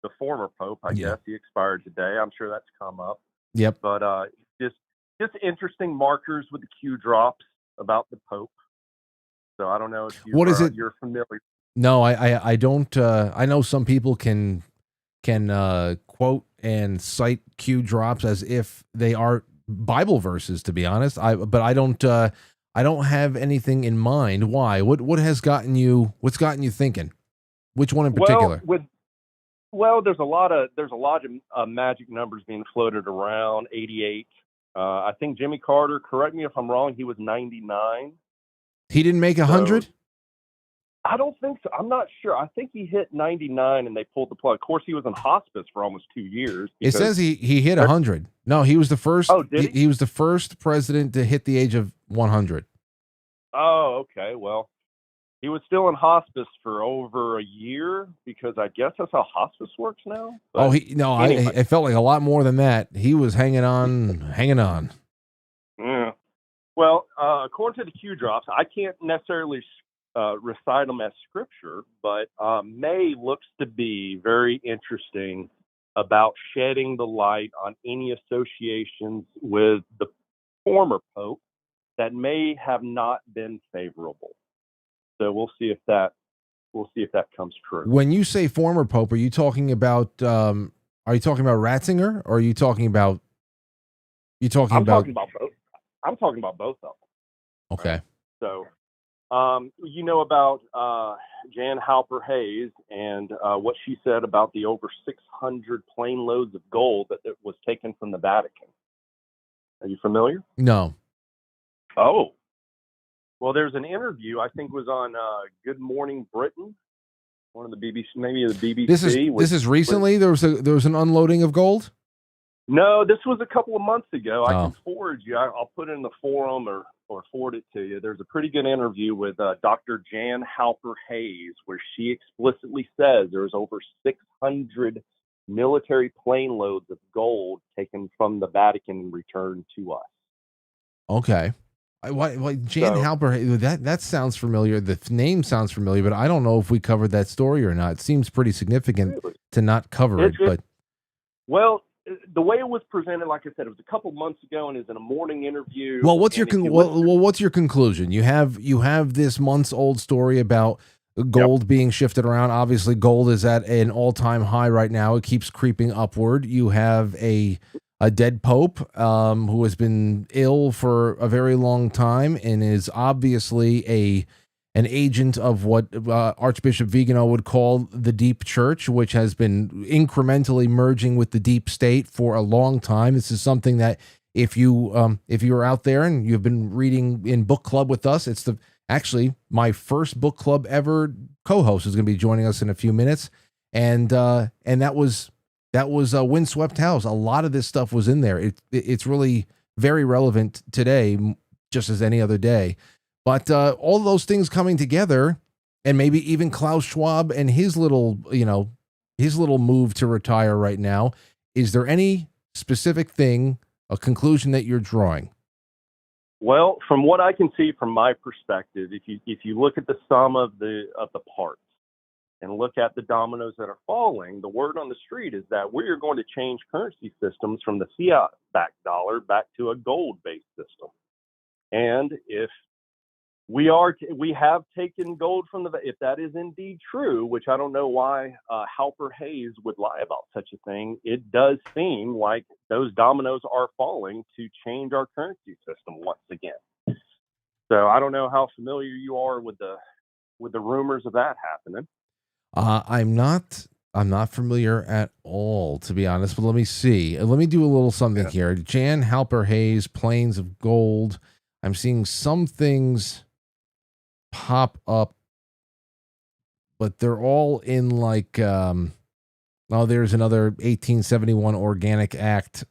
Speaker 14: the former Pope, I guess. He expired today. I'm sure that's come up.
Speaker 2: Yep.
Speaker 14: But just interesting markers with the Q drops about the Pope. So I don't know if you're familiar.
Speaker 2: No, I don't. I know some people can quote and cite Q drops as if they are Bible verses. To be honest, but I don't have anything in mind. Why? What's gotten you thinking? Which one in particular?
Speaker 14: Well, there's a lot of magic numbers being floated around. 88. I think Jimmy Carter. Correct me if I'm wrong. He was 99.
Speaker 2: He didn't make 100?
Speaker 14: I don't think so. I'm not sure. I think he hit 99 and they pulled the plug. Of course, he was in hospice for almost 2 years.
Speaker 2: It says he hit 100. No, he was the first.
Speaker 14: Oh, did he?
Speaker 2: He was the first president to hit the age of 100.
Speaker 14: Oh, okay. Well, he was still in hospice for over a year because I guess that's how hospice works now. But anyway.
Speaker 2: It felt like a lot more than that. He was hanging on.
Speaker 14: Yeah. Well, according to the Q drops, I can't necessarily recite them as scripture, but May looks to be very interesting about shedding the light on any associations with the former pope that may have not been favorable. So we'll see if that comes true.
Speaker 2: When you say former pope, are you talking about Ratzinger, or are you talking about
Speaker 14: talking about both. I'm talking about both of them.
Speaker 2: Okay.
Speaker 14: So, you know about Jan Halper Hayes and what she said about the over 600 plane loads of gold that was taken from the Vatican. Are you familiar?
Speaker 2: No.
Speaker 14: Oh. Well, there's an interview, I think was on Good Morning Britain, one of the BBC, maybe the BBC.
Speaker 2: This is recently. There was an unloading of gold.
Speaker 14: No, this was a couple of months ago. I
Speaker 2: Oh.
Speaker 14: can forward you. I'll put it in the forum or forward it to you. There's a pretty good interview with Dr. Jan Halper Hayes where she explicitly says there's over 600 military plane loads of gold taken from the Vatican and returned to us.
Speaker 2: Okay. Why Jan Halper? That sounds familiar. The name sounds familiar, but I don't know if we covered that story or not. It seems pretty significant to not cover it. But
Speaker 14: well, the way it was presented, like I said, it was a couple months ago, and is in a morning interview.
Speaker 2: well, what's your what's your conclusion? You have this months old story about gold being shifted around. Obviously, gold is at an all-time high right now. It keeps creeping upward. You have a dead pope who has been ill for a very long time and is obviously an agent of what Archbishop Vigano would call the deep church, which has been incrementally merging with the deep state for a long time. This is something that if you are out there and you've been reading in book club with us, it's actually my first book club ever co-host is going to be joining us in a few minutes. And that was Windswept House. A lot of this stuff was in there. It's really very relevant today, just as any other day. But all those things coming together, and maybe even Klaus Schwab and his little move to retire right now. Is there any specific thing, a conclusion that you're drawing?
Speaker 14: Well, from what I can see from my perspective, if you look at the sum of the parts and look at the dominoes that are falling, the word on the street is that we are going to change currency systems from the fiat-backed dollar back to a gold-based system. And if we have taken gold from if that is indeed true, which I don't know why Halper Hayes would lie about such a thing, it does seem like those dominoes are falling to change our currency system once again. So I don't know how familiar you are with the rumors of that happening.
Speaker 2: I'm not familiar at all, to be honest, but let me see. Let me do a little something here. Jan Halper Hayes, Plains of Gold. I'm seeing some things pop up, but they're all in like, there's another 1871 Organic Act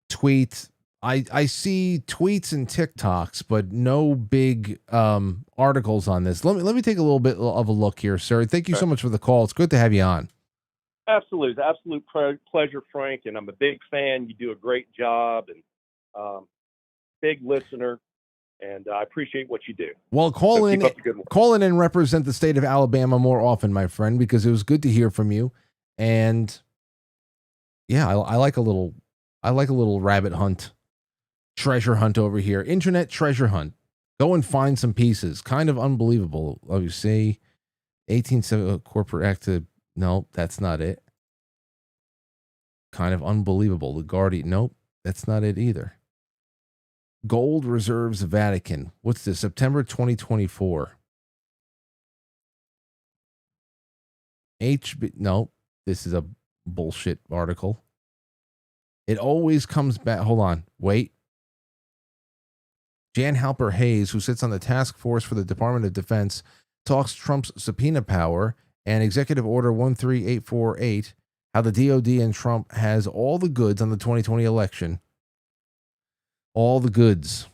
Speaker 2: tweet. I see tweets and TikToks, but no big articles on this. Let me take a little bit of a look here, sir. Thank you so much for the call. It's good to have you on.
Speaker 14: Absolutely. Absolute pleasure, Frank. And I'm a big fan. You do a great job and big listener. And I appreciate what you do.
Speaker 2: Well, call in and represent the state of Alabama more often, my friend, because it was good to hear from you. And yeah, I like a little rabbit hunt, treasure hunt over here. Internet treasure hunt. Go and find some pieces. Kind of unbelievable. Let me see. 1870 Corporate Act. No, that's not it. Kind of unbelievable. The Guardian. Nope, that's not it either. Gold Reserves Vatican. What's this? September 2024. No, this is a bullshit article. It always comes back. Hold on. Wait. Jan Halper Hayes, who sits on the task force for the Department of Defense, talks Trump's subpoena power and Executive Order 13848, how the DOD and Trump has all the goods on the 2020 election. All the goods.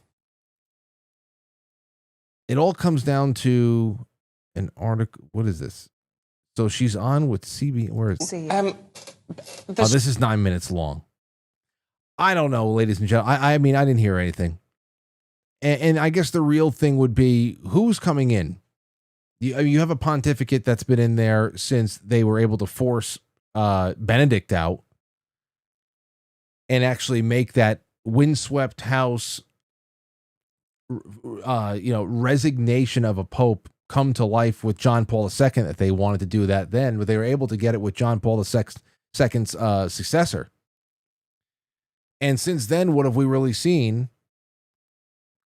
Speaker 2: It all comes down to an article. What is this? So she's on with CB. Where is this is 9 minutes long. I don't know, ladies and gentlemen. I mean, I didn't hear anything. And I guess the real thing would be who's coming in. You have a pontificate that's been in there since they were able to force Benedict out and actually make that windswept house, resignation of a pope come to life with John Paul II that they wanted to do that then, but they were able to get it with John Paul II's successor. And since then, what have we really seen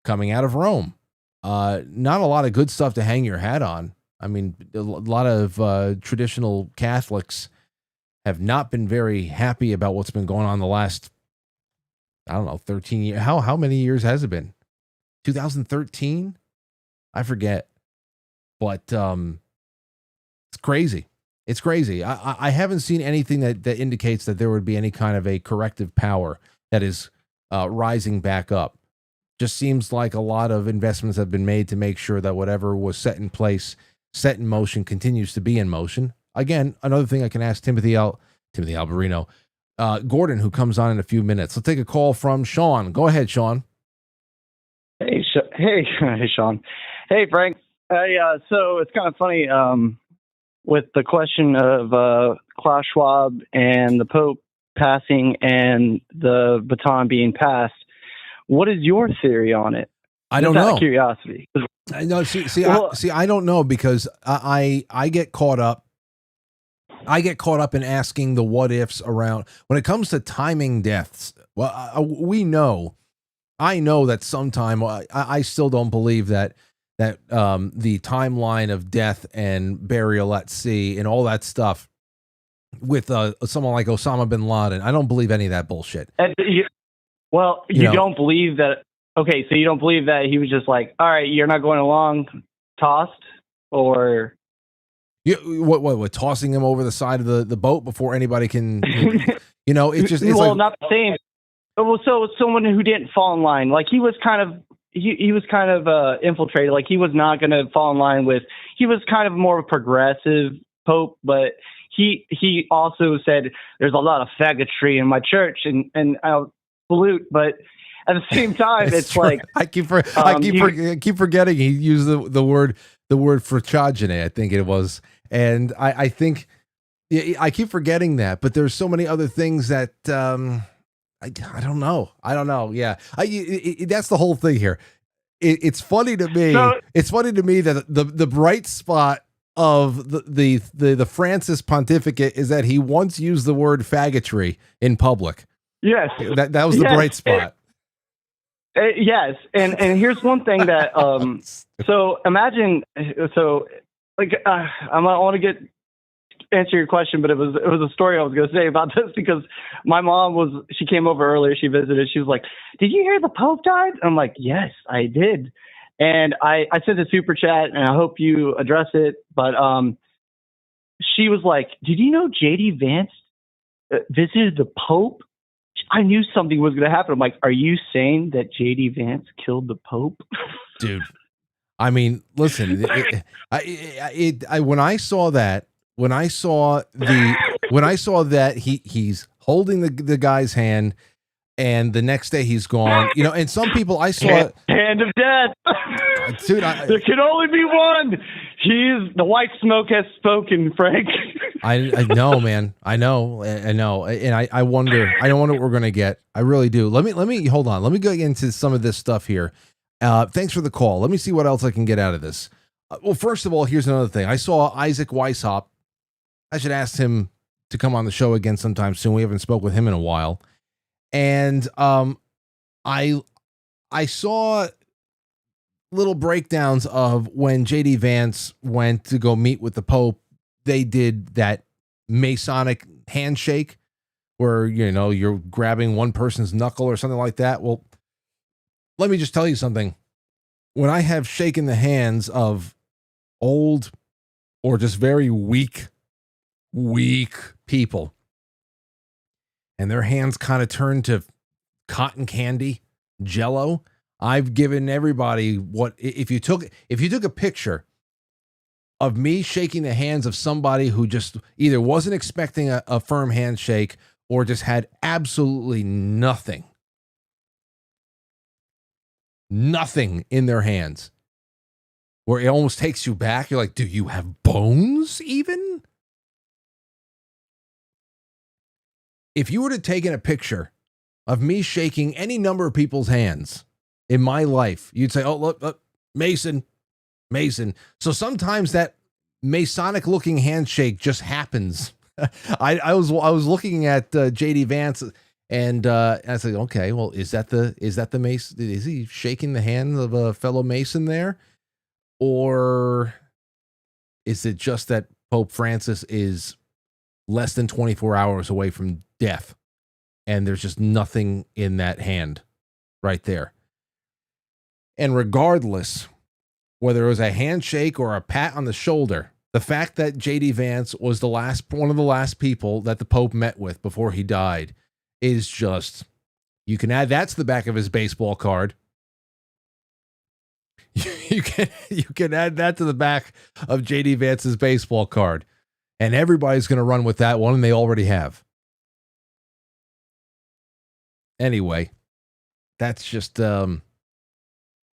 Speaker 2: coming out of Rome? Not a lot of good stuff to hang your hat on. I mean, a lot of traditional Catholics have not been very happy about what's been going on the last, 13 years. How many years has it been? 2013? I forget. But it's crazy. It's crazy. I haven't seen anything that indicates that there would be any kind of a corrective power that is rising back up. Just seems like a lot of investments have been made to make sure that whatever was set in place, set in motion, continues to be in motion. Again, another thing I can ask Timothy Alberino, Gordon, who comes on in a few minutes. Let's take a call from Sean. Go ahead, Sean.
Speaker 15: Hey, Sean. Hey, Frank. So it's kind of funny with the question of Klaus Schwab and the Pope passing and the baton being passed. What is your theory on it?
Speaker 2: I don't know.
Speaker 15: Out of curiosity.
Speaker 2: No, I don't know, because I get caught up. I get caught up in asking the what ifs around when it comes to timing deaths. Well, I know that sometime I still don't believe that the timeline of death and burial at sea and all that stuff with someone like Osama bin Laden. I don't believe any of that bullshit.
Speaker 15: You don't believe that? Okay, so you don't believe that he was just like, all right, you're not going along, tossed, or
Speaker 2: what tossing him over the side of the boat before anybody can, it's just
Speaker 15: well, not the same. Well, so it's someone who didn't fall in line. Like he was kind of infiltrated. Like he was not going to fall in line with. He was kind of more of a progressive pope, but he also said there's a lot of faggotry in my church, and I'll salute, but at the same time, it's like
Speaker 2: I keep forgetting he used the word fragile, I think it was, and I think I keep forgetting that. But there's so many other things that I don't know. Yeah, that's the whole thing here. It's funny to me. It's funny to me that the bright spot of the Francis pontificate is that he once used the word faggotry in public.
Speaker 15: Yes,
Speaker 2: that was the bright spot.
Speaker 15: Yes, and here's one thing that so imagine I want to answer your question, but it was a story I was going to say about this, because my mom she came over earlier, she visited, she was like, did you hear the Pope died? I'm like, yes, I did, and I sent a super chat, and I hope you address it, but she was like, did you know JD Vance visited the Pope? I knew something was going to happen. I'm like, are you saying that JD Vance killed the Pope?
Speaker 2: Dude, I mean, listen, when I saw that he's holding the guy's hand, and the next day he's gone, and some people I saw
Speaker 15: hand of death.
Speaker 2: Dude,
Speaker 15: there can only be one. The white smoke has spoken, Frank.
Speaker 2: I know, man. I know. And I wonder what we're going to get. I really do. Let me hold on. Let me go into some of this stuff here. Thanks for the call. Let me see what else I can get out of this. Well, first of all, here's another thing. I saw Isaac Weishaupt. I should ask him to come on the show again sometime soon. We haven't spoke with him in a while. And I saw little breakdowns of when JD Vance went to go meet with the Pope. They did that Masonic handshake where, you're grabbing one person's knuckle or something like that. Well, let me just tell you something. When I have shaken the hands of old or just very weak people, and their hands kind of turn to cotton candy, Jello, I've given everybody what if you took a picture of me shaking the hands of somebody who just either wasn't expecting a firm handshake or just had absolutely nothing in their hands, where it almost takes you back. You're like, do you have bones even? If you were to take in a picture of me shaking any number of people's hands in my life, you'd say, oh, look, Mason. So sometimes that Masonic looking handshake just happens. I was looking at JD Vance and I said, okay, well, is that the Mason? Is he shaking the hand of a fellow Mason there? Or is it just that Pope Francis is less than 24 hours away from death and there's just nothing in that hand right there? And regardless, whether it was a handshake or a pat on the shoulder, the fact that JD Vance was one of the last people that the Pope met with before he died is just, you can add that to the back of his baseball card. You can add that to the back of JD Vance's baseball card, and everybody's going to run with that one, and they already have. Anyway, that's just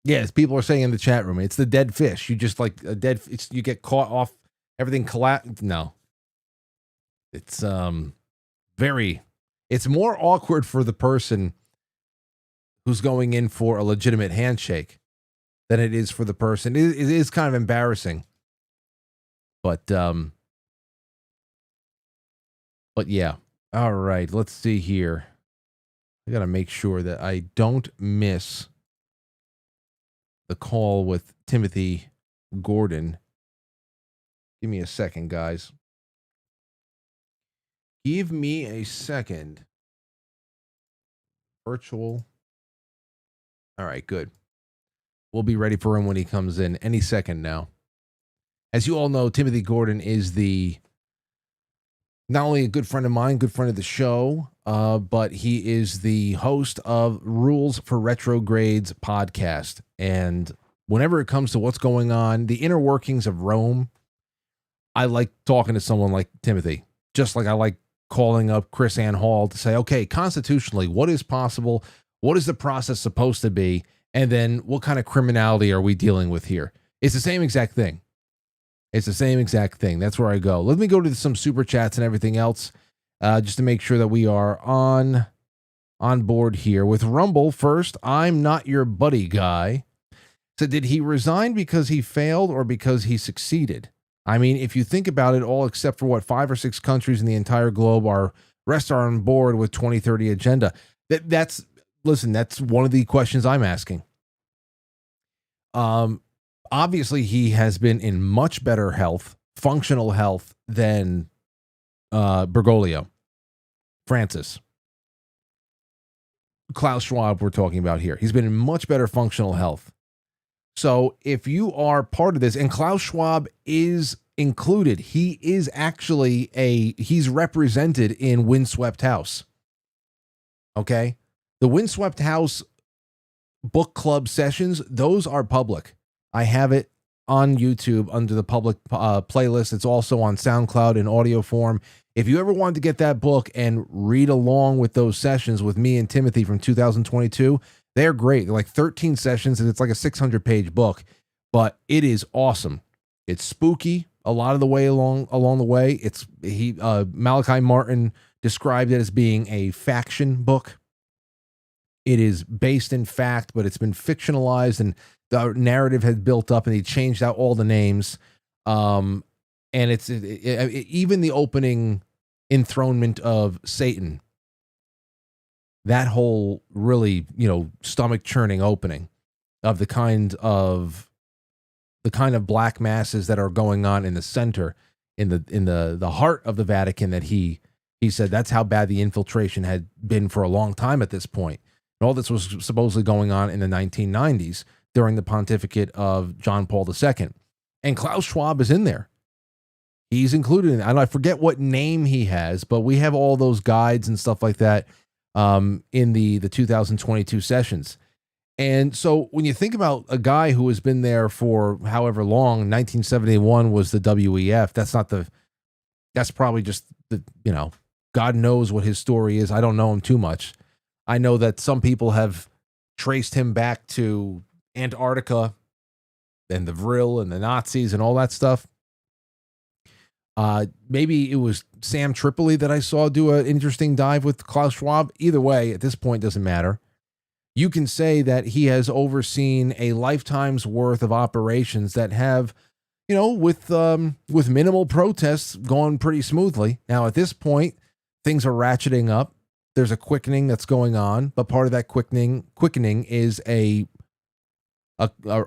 Speaker 2: yes, people are saying in the chat room, it's the dead fish. You just like a dead, you get caught off, everything collapse. No, it's it's more awkward for the person who's going in for a legitimate handshake than it is for the person. It is kind of embarrassing, but yeah. All right, let's see here. I got to make sure that I don't miss the call with Timothy Gordon. Give me a second, guys. Give me a second. Virtual. All right, good. We'll be ready for him when he comes in any second now. As you all know, Timothy Gordon is not only a good friend of mine, good friend of the show, but he is the host of Rules for Retrogrades podcast. And whenever it comes to what's going on, the inner workings of Rome, I like talking to someone like Timothy, just like I like calling up Chris Ann Hall to say, okay, constitutionally, what is possible? What is the process supposed to be? And then what kind of criminality are we dealing with here? It's the same exact thing. It's the same exact thing. That's where I go. Let me go to some super chats and everything else, just to make sure that we are on board here. With Rumble first, I'm not your buddy guy. So did he resign because he failed or because he succeeded? I mean, if you think about it, all except for 5 or 6 countries in the entire globe rest are on board with 2030 agenda. That's one of the questions I'm asking. Obviously, he has been in much better health, functional health than Bergoglio, Francis. Klaus Schwab we're talking about here. He's been in much better functional health. So if you are part of this, and Klaus Schwab is included, he is actually he's represented in Windswept House. Okay? The Windswept House book club sessions, those are public. I have it on YouTube under the public playlist. It's also on SoundCloud in audio form. If you ever wanted to get that book and read along with those sessions with me and Timothy from 2022, they're great. They're like 13 sessions, and it's like a 600-page book, but it is awesome. It's spooky a lot of the way along the way. Malachi Martin described it as being a faction book. It is based in fact, but it's been fictionalized, and the narrative had built up, and he changed out all the names. And it's even the opening enthronement of Satan. That whole really, stomach churning opening of the kind of black masses that are going on in the center, in the heart of the Vatican, that he said that's how bad the infiltration had been for a long time at this point. And all this was supposedly going on in the 1990s during the pontificate of John Paul II. And Klaus Schwab is in there. He's included in it. I forget what name he has, but we have all those guides and stuff like that in the 2022 sessions. And so when you think about a guy who has been there for however long, 1971 was the WEF. That's probably just God knows what his story is. I don't know him too much. I know that some people have traced him back to Antarctica and the Vril and the Nazis and all that stuff. Maybe it was Sam Tripoli that I saw do an interesting dive with Klaus Schwab. Either way, at this point, doesn't matter. You can say that he has overseen a lifetime's worth of operations that have, with minimal protests, gone pretty smoothly. Now, at this point, things are ratcheting up. There's a quickening that's going on, but part of that quickening is a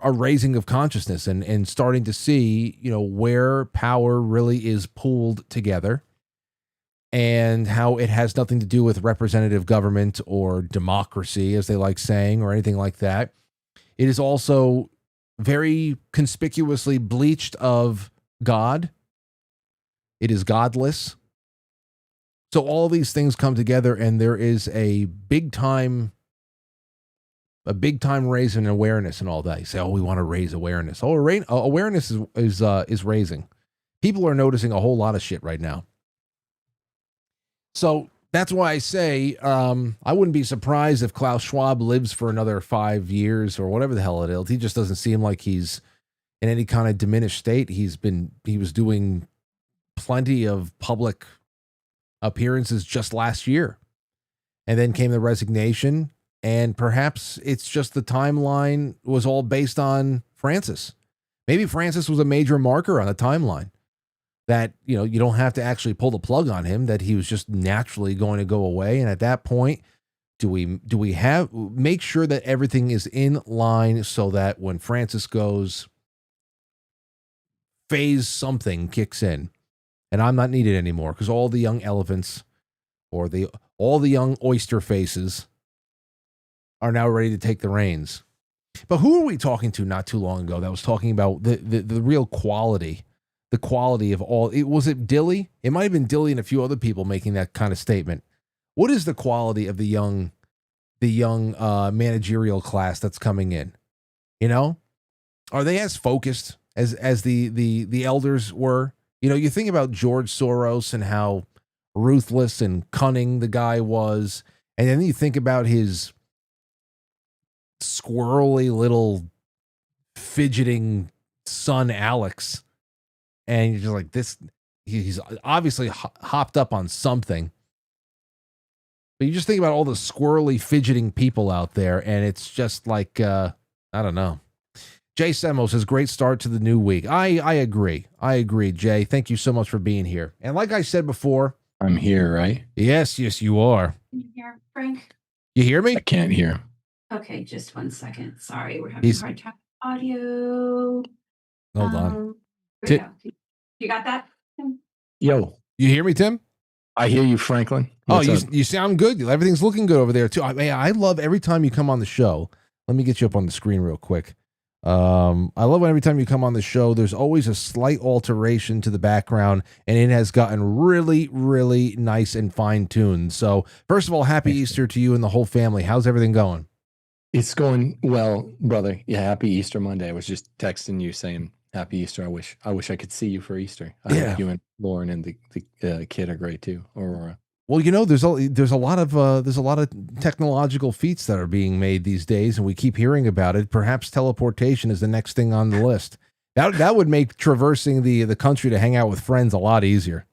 Speaker 2: raising of consciousness and starting to see, where power really is pooled together and how it has nothing to do with representative government or democracy, as they like saying, or anything like that. It is also very conspicuously bleached of God. It is godless. So all these things come together, and there is a big time raise in awareness and all that. You say, "Oh, we want to raise awareness." Oh, awareness is raising. People are noticing a whole lot of shit right now. So that's why I say I wouldn't be surprised if Klaus Schwab lives for another 5 years or whatever the hell it is. He just doesn't seem like he's in any kind of diminished state. He was doing plenty of public appearances just last year, and then came the resignation. And perhaps it's just the timeline was all based on Francis. Maybe Francis was a major marker on the timeline that, you don't have to actually pull the plug on him, that he was just naturally going to go away. And at that point, do we make sure that everything is in line so that when Francis goes, phase something kicks in and I'm not needed anymore, because all the young elephants or all the young oyster faces are now ready to take the reins. But who were we talking to not too long ago that was talking about the real quality, the quality of all? Was it Dilly? It might have been Dilly and a few other people making that kind of statement. What is the quality of the young managerial class that's coming in? Are they as focused as the elders were? You think about George Soros and how ruthless and cunning the guy was, and then you think about his squirrely little fidgeting son Alex, and you're just like, this, he's obviously hopped up on something. But you just think about all the squirrely fidgeting people out there, and it's just like I don't know. Jay Semo says, great start to the new week. I agree, Jay. Thank you so much for being here. And like I said before,
Speaker 16: I'm here, right?
Speaker 2: Yes, you are.
Speaker 17: Can you hear Frank?
Speaker 2: You hear me?
Speaker 16: I can't hear.
Speaker 17: Okay, just 1 second. Sorry, we're having a hard time with audio.
Speaker 2: Hold on.
Speaker 17: Here we go. You got that?
Speaker 16: Yo.
Speaker 2: You hear me, Tim?
Speaker 16: I hear you, Franklin.
Speaker 2: What's
Speaker 16: What's
Speaker 2: you sound good. Everything's looking good over there, too. I love every time you come on the show. Let me get you up on the screen real quick. I love when every time you come on the show, there's always a slight alteration to the background, and it has gotten really, really nice and fine-tuned. So, first of all, happy Easter to you and the whole family. How's everything going?
Speaker 16: It's going well, brother. Yeah, happy Easter Monday. I was just texting you saying happy Easter. I wish I could see you for Easter. I hope you and Lauren and the kid are great too, Aurora.
Speaker 2: Well, there's a lot of technological feats that are being made these days, and we keep hearing about it. Perhaps teleportation is the next thing on the list. That would make traversing the country to hang out with friends a lot easier.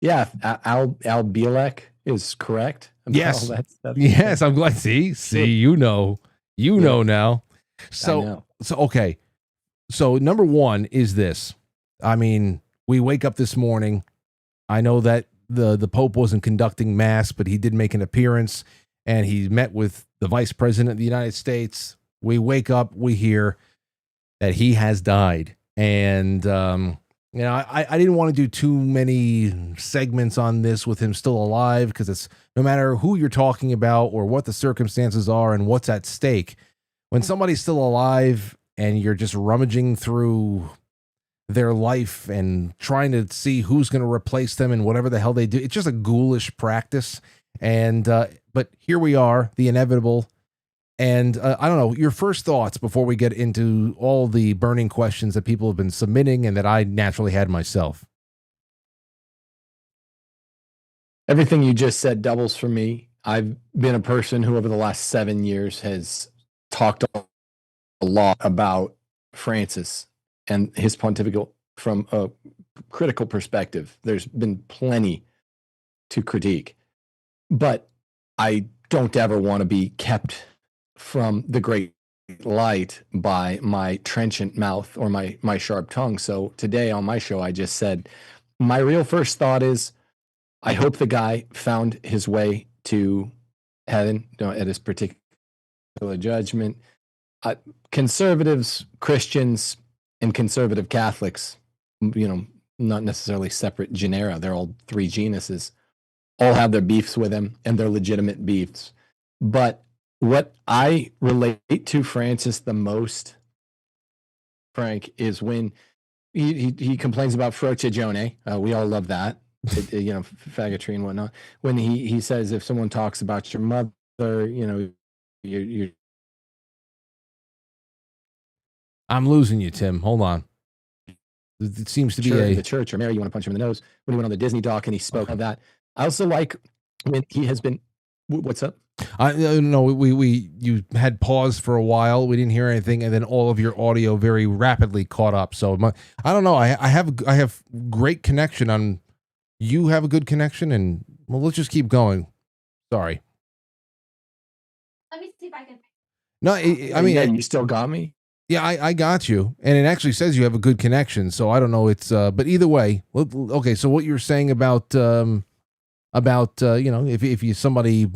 Speaker 16: Yeah, Al Bielek is correct.
Speaker 2: Yes, yes. I'm glad. See, you know now. So okay. So number one is this. I mean, we wake up this morning. I know that the Pope wasn't conducting mass, but he did make an appearance, and he met with the Vice President of the United States. We wake up, we hear that he has died, and I didn't want to do too many segments on this with him still alive, because it's no matter who you're talking about or what the circumstances are and what's at stake, when somebody's still alive and you're just rummaging through their life and trying to see who's going to replace them and whatever the hell they do, it's just a ghoulish practice. And but here we are, the inevitable. And I don't know, your first thoughts before we get into all the burning questions that people have been submitting and that I naturally had myself.
Speaker 16: Everything you just said doubles for me. I've been a person who over the last 7 years has talked a lot about Francis and his pontificate from a critical perspective. There's been plenty to critique, but I don't ever want to be kept from the great light by my trenchant mouth or my sharp tongue. So today on my show, I just said, my real first thought is, I hope the guy found his way to heaven, at his particular judgment. Conservatives, Christians, and conservative Catholics, not necessarily separate genera. They're all three genuses, all have their beefs with him, and they're legitimate beefs. But what I relate to Francis the most, Frank, is when he complains about frociagione. We all love that, faggotry and whatnot. When he says, if someone talks about your mother, you're
Speaker 2: I'm losing you, Tim. Hold on. It seems to be
Speaker 16: the church or Mary, you want to punch him in the nose. When he went on the Disney doc and he spoke of that. I also like when he has been. What's up?
Speaker 2: You had paused for a while. We didn't hear anything, and then all of your audio very rapidly caught up. So I don't know. I have great connection on. You have a good connection, and well, let's just keep going. Sorry.
Speaker 17: Let me see if I can.
Speaker 2: No, I mean,
Speaker 16: you still got me.
Speaker 2: Yeah, I got you, and it actually says you have a good connection. So I don't know. It's but either way, okay. So what you're saying about if somebody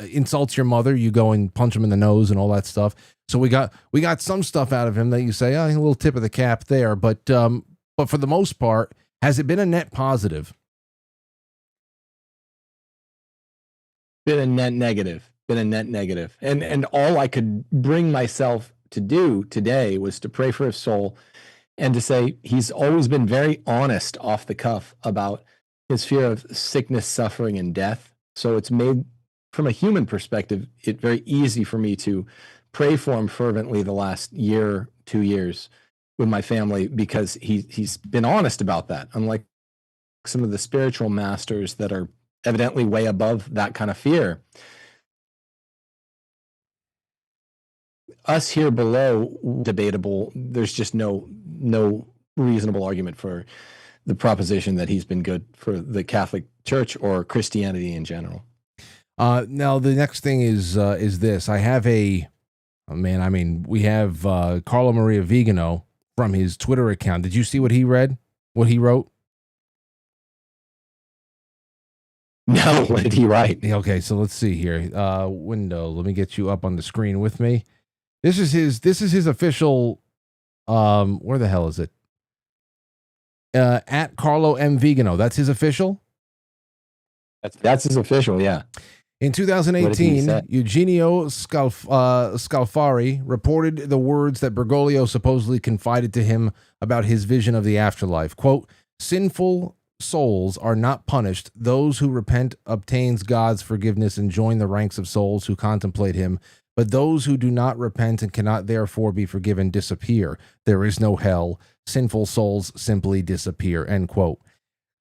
Speaker 2: insults your mother, you go and punch him in the nose and all that stuff. So we got some stuff out of him that you say, a little tip of the cap there. But for the most part, has it been a net positive?
Speaker 16: Been a net negative. And all I could bring myself to do today was to pray for his soul and to say he's always been very honest off the cuff about his fear of sickness, suffering, and death. So it's made, from a human perspective, it very easy for me to pray for him fervently the last year, 2 years with my family, because he's been honest about that. Unlike some of the spiritual masters that are evidently way above that kind of fear. Us here below, debatable. There's just no reasonable argument for the proposition that he's been good for the Catholic Church or Christianity in general.
Speaker 2: Now the next thing is this. I have we have Carlo Maria Vigano from his Twitter account. Did you see what he read? What he wrote?
Speaker 16: No, what did he write?
Speaker 2: Okay, so let's see here. Window. Let me get you up on the screen with me. This is his official. Where the hell is it? At Carlo M. Vigano. That's his official?
Speaker 16: That's his official, yeah.
Speaker 2: In 2018, Eugenio Scalfari reported the words that Bergoglio supposedly confided to him about his vision of the afterlife. Quote, "Sinful souls are not punished. Those who repent obtains God's forgiveness and join the ranks of souls who contemplate him. But those who do not repent and cannot therefore be forgiven disappear. There is no hell. Sinful souls simply disappear." End quote.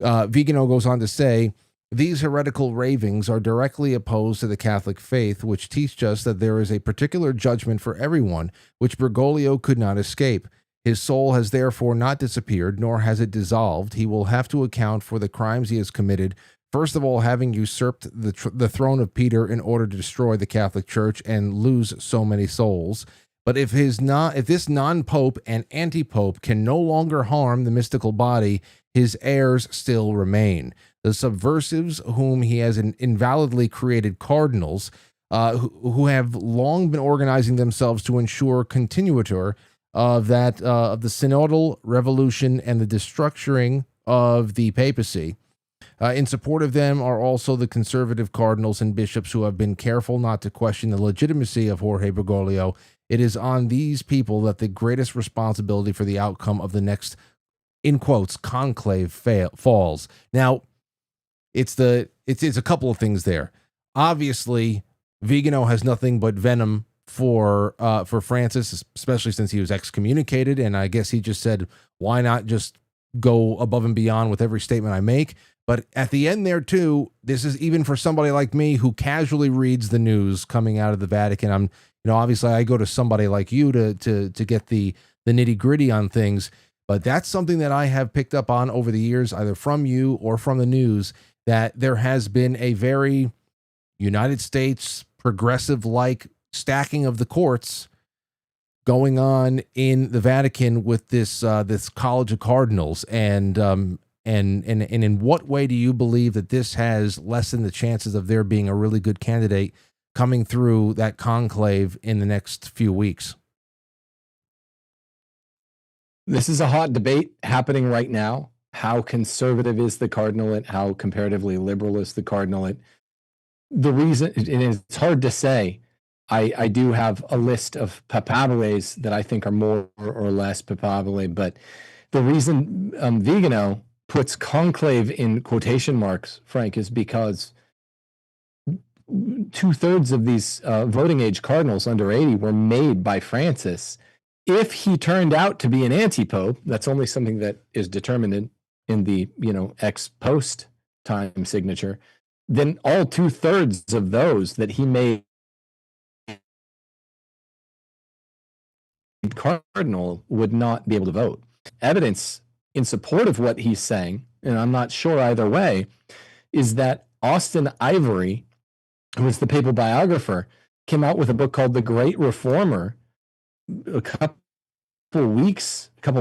Speaker 2: Vigano goes on to say, "These heretical ravings are directly opposed to the Catholic faith, which teach us that there is a particular judgment for everyone, which Bergoglio could not escape. His soul has therefore not disappeared, nor has it dissolved. He will have to account for the crimes he has committed, first of all, having usurped the throne of Peter in order to destroy the Catholic Church and lose so many souls. But if this non-pope and anti-pope can no longer harm the mystical body, his heirs still remain. The subversives whom he has invalidly created cardinals, who have long been organizing themselves to ensure continuator of the synodal revolution and the destructuring of the papacy. In support of them are also the conservative cardinals and bishops who have been careful not to question the legitimacy of Jorge Bergoglio. It is on these people that the greatest responsibility for the outcome of the next, in quotes, conclave falls." Now, it's a couple of things there. Obviously, Vigano has nothing but venom for Francis, especially since he was excommunicated, and I guess he just said, why not just go above and beyond with every statement I make? But at the end there too, this is even for somebody like me who casually reads the news coming out of the Vatican. Obviously I go to somebody like you to get the nitty gritty on things. But that's something that I have picked up on over the years, either from you or from the news, that there has been a very United States progressive-like stacking of the courts going on in the Vatican with this College of Cardinals, and in what way do you believe that this has lessened the chances of there being a really good candidate coming through that conclave in the next few weeks?
Speaker 16: This is a hot debate happening right now. How conservative is the cardinalate? How comparatively liberal is the cardinalate? The reason, and it's hard to say. I do have a list of papables that I think are more or less papabile, but the reason Vigano puts conclave in quotation marks, Frank, is because 2/3 of these voting age cardinals under 80 were made by Francis. If he turned out to be an anti-pope, that's only something that is determined in the ex post time signature, then all 2/3 of those that he made cardinal would not be able to vote. Evidence in support of what he's saying, and I'm not sure either way, is that Austin Ivory, who was the papal biographer, came out with a book called The Great Reformer a couple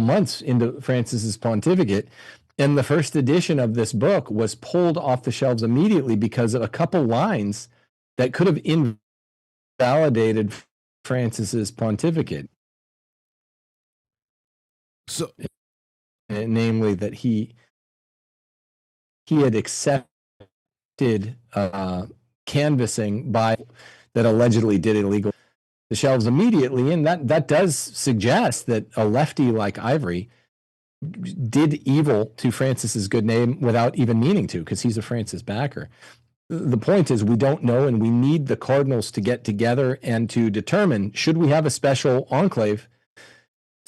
Speaker 16: months into Francis's pontificate. And the first edition of this book was pulled off the shelves immediately because of a couple lines that could have invalidated Francis's pontificate.
Speaker 2: So,
Speaker 16: namely that he had accepted canvassing by that allegedly did illegal the shelves immediately, and that does suggest that a lefty like Ivory did evil to Francis's good name without even meaning to, because he's a Francis backer. The point is, we don't know, and we need the cardinals to get together and to determine, should we have a special enclave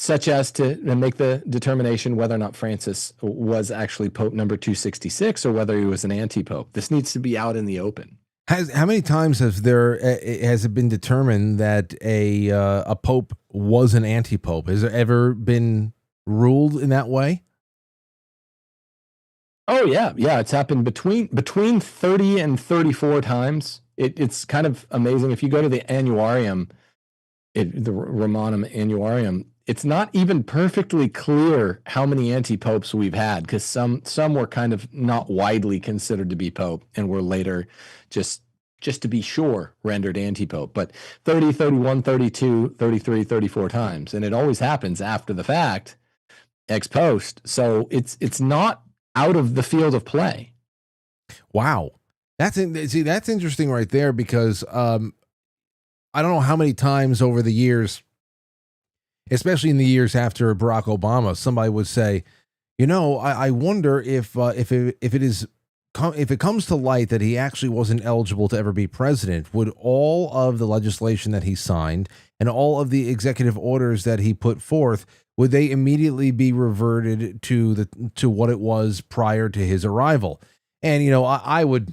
Speaker 16: such as to make the determination whether or not Francis was actually Pope number 266 or whether he was an anti-pope. This needs to be out in the open.
Speaker 2: How many times has it been determined that a pope was an anti-pope? Has there ever been ruled in that way?
Speaker 16: Oh yeah, it's happened between 30 and 34 times. It's kind of amazing. If you go to the Annuarium, the Romanum Annuarium, it's not even perfectly clear how many anti-popes we've had, because some were kind of not widely considered to be pope and were later just to be sure rendered anti-pope. But 30, 31, 32, 33, 34 times, and it always happens after the fact, ex post. So it's not out of the field of play.
Speaker 2: Wow, that's interesting right there, because I don't know how many times over the years, especially in the years after Barack Obama, somebody would say, I wonder if it comes to light that he actually wasn't eligible to ever be president, would all of the legislation that he signed and all of the executive orders that he put forth, would they immediately be reverted to what it was prior to his arrival? And I would,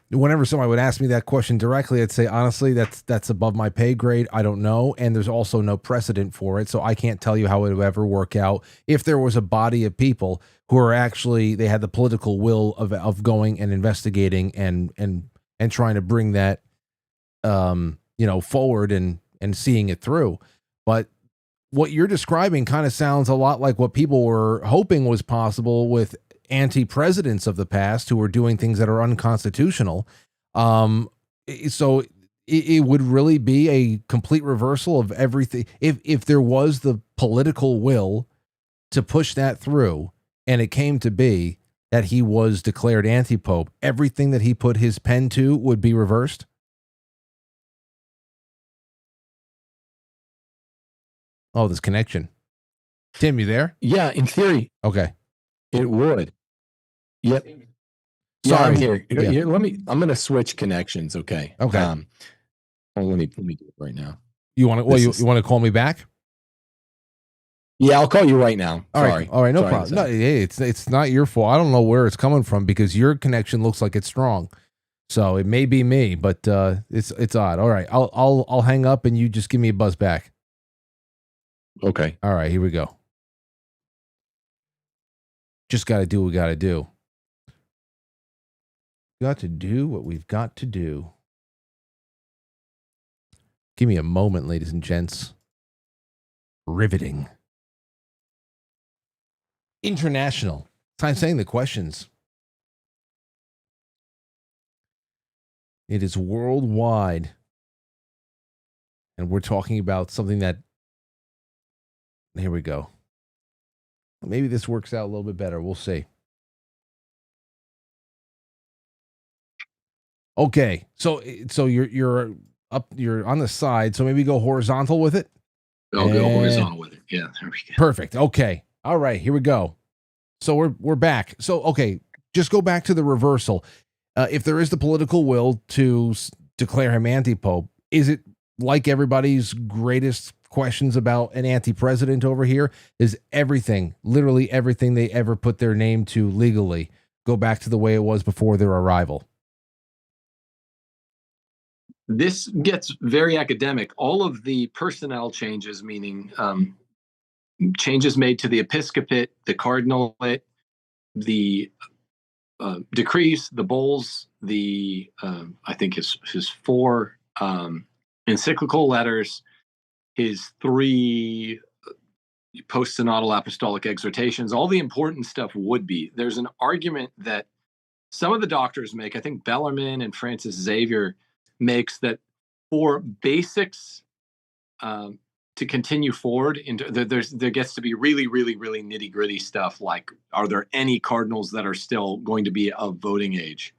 Speaker 2: whenever somebody would ask me that question directly, I'd say, honestly, that's above my pay grade. I don't know. And there's also no precedent for it. So I can't tell you how it would ever work out if there was a body of people who are actually, they had the political will of going and investigating and trying to bring that, forward and seeing it through. But what you're describing kind of sounds a lot like what people were hoping was possible with anti-presidents of the past who were doing things that are unconstitutional. So it would really be a complete reversal of everything. If there was the political will to push that through, and it came to be that he was declared anti-pope, everything that he put his pen to would be reversed. Oh, this connection. Tim, you there?
Speaker 16: Yeah, in theory.
Speaker 2: Okay.
Speaker 16: It would. Yep.
Speaker 2: Sorry.
Speaker 16: Yeah, I'm here.
Speaker 2: Yeah.
Speaker 16: Here, I'm going to switch connections. Okay.
Speaker 2: Okay.
Speaker 16: Let me do it right now.
Speaker 2: You want to call me back?
Speaker 16: Yeah, I'll call you right now.
Speaker 2: All
Speaker 16: Sorry.
Speaker 2: right. All right. No
Speaker 16: Sorry,
Speaker 2: problem. No, it's not your fault. I don't know where it's coming from, because your connection looks like it's strong. So it may be me, but it's odd. All right. I'll hang up and you just give me a buzz back.
Speaker 16: Okay.
Speaker 2: All right. Here we go. Just got to do what we got to do. Got to do what we've got to do. Give me a moment, ladies and gents. Riveting. International. Time saying the questions. It is worldwide. And we're talking about something that, here we go. Maybe this works out a little bit better. We'll see. Okay. So you're up, you're on the side. So maybe go horizontal with it.
Speaker 18: I'll go horizontal with it. Yeah, there we go.
Speaker 2: Perfect. Okay. All right, here we go. So we're back. So, okay, just go back to the reversal. If there is the political will to declare him anti-pope, is it like everybody's greatest questions about an anti-president over here? Is everything, literally everything they ever put their name to legally, go back to the way it was before their arrival?
Speaker 18: This gets very academic. All of the personnel changes, meaning changes made to the episcopate, the cardinalate, the decrees, the bulls, the I think his 4 encyclical letters, his 3 post-synodal apostolic exhortations, all the important stuff would be. There's an argument that some of the doctors make, I think Bellarmine and Francis Xavier makes, that for basics to continue forward, into there gets to be really, really, really nitty-gritty stuff like, are there any cardinals that are still going to be of voting age?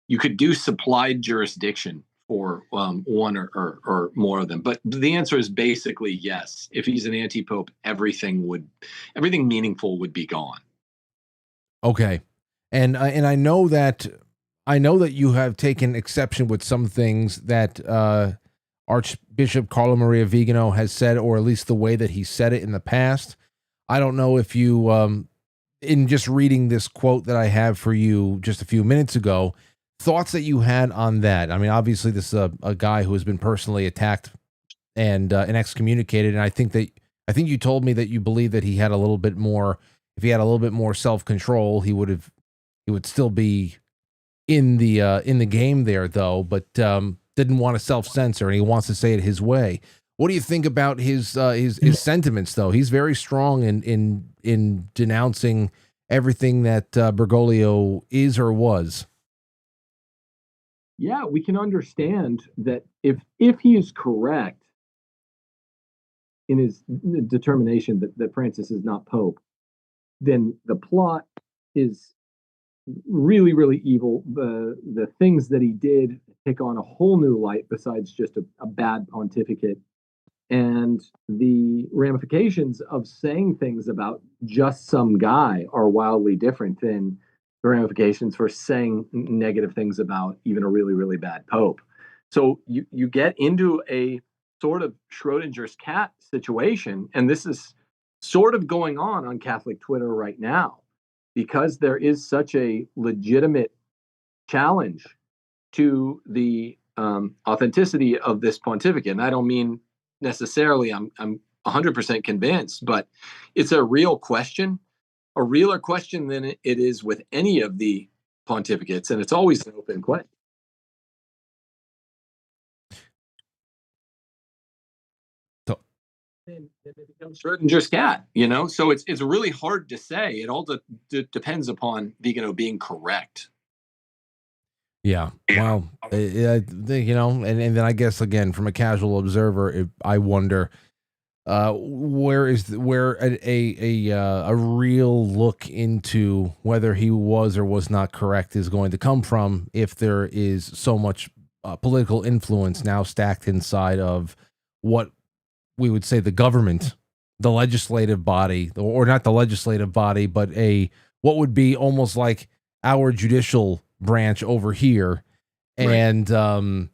Speaker 18: You could do supplied jurisdiction for one or more of them, but the answer is basically yes. If he's an anti-pope, everything meaningful would be gone.
Speaker 2: Okay, and I know that you have taken exception with some things that Archbishop Carlo Maria Vigano has said, or at least the way that he said it in the past. I don't know if you, in just reading this quote that I have for you just a few minutes ago, thoughts that you had on that. I mean, obviously this is a guy who has been personally attacked and excommunicated, and I think you told me that you believe that he had a little bit more. If he had a little bit more self-control, he would still be in the game there, though, but didn't want to self-censor, and he wants to say it his way. What do you think about his sentiments, though? He's very strong in denouncing everything that Bergoglio is or was.
Speaker 18: Yeah, we can understand that if he is correct in his determination that Francis is not Pope, then the plot is really, really evil. The things that he did take on a whole new light besides just a bad pontificate. And the ramifications of saying things about just some guy are wildly different than the ramifications for saying negative things about even a really, really bad pope. So you get into a sort of Schrodinger's cat situation, and this is sort of going on Catholic Twitter right now, because there is such a legitimate challenge to the authenticity of this pontificate. And I don't mean necessarily I'm 100% convinced, but it's a real question, a realer question than it is with any of the pontificates, and it's always an open question. Then it becomes Schrodinger's cat, So it's really hard to say. It all depends upon Vigano being correct.
Speaker 2: Yeah. Well, and then I guess again, from a casual observer, I wonder where a real look into whether he was or was not correct is going to come from, if there is so much political influence now stacked inside of what we would say the government, the legislative body, or not the legislative body, but what would be almost like our judicial branch over here. Right. And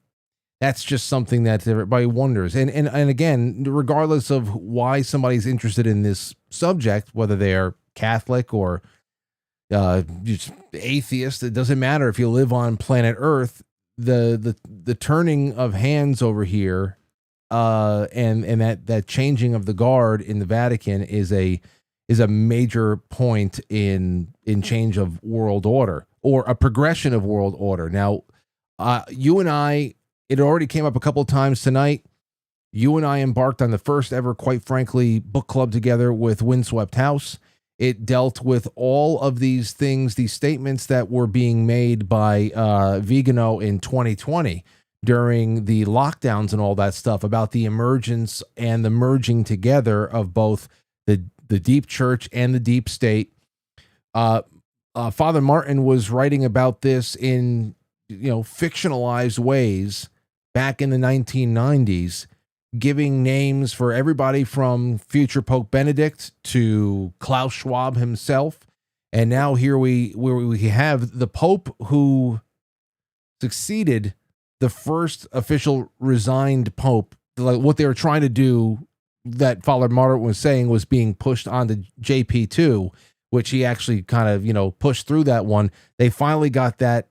Speaker 2: that's just something that everybody wonders. And again, regardless of why somebody's interested in this subject, whether they're Catholic or just atheist, it doesn't matter. If you live on planet Earth, the turning of hands over here, and that changing of the guard in the Vatican is is a major point in change of world order, or a progression of world order. Now, you and I, it already came up a couple of times tonight. You and I embarked on the first ever Quite Frankly book club together with Windswept House. It dealt with all of these things, these statements that were being made by Vigano in 2020 during the lockdowns and all that stuff about the emergence and the merging together of both the deep church and the deep state. Father Martin was writing about this in, fictionalized ways back in the 1990s, giving names for everybody from future Pope Benedict to Klaus Schwab himself. And now here we have the Pope who succeeded the first official resigned Pope. Like what they were trying to do, that Father Martin was saying, was being pushed onto JP2, which he actually kind of, pushed through that one. They finally got that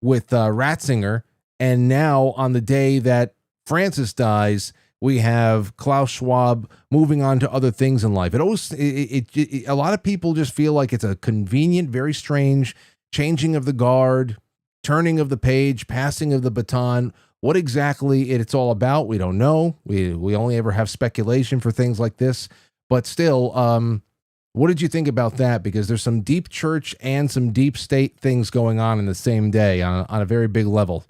Speaker 2: with Ratzinger. And now on the day that Francis dies, we have Klaus Schwab moving on to other things in life. A lot of people just feel like it's a convenient, very strange changing of the guard, turning of the page, passing of the baton. What exactly it's all about, we don't know. We only ever have speculation for things like this. But still, what did you think about that? Because there's some deep church and some deep state things going on in the same day on a very big level.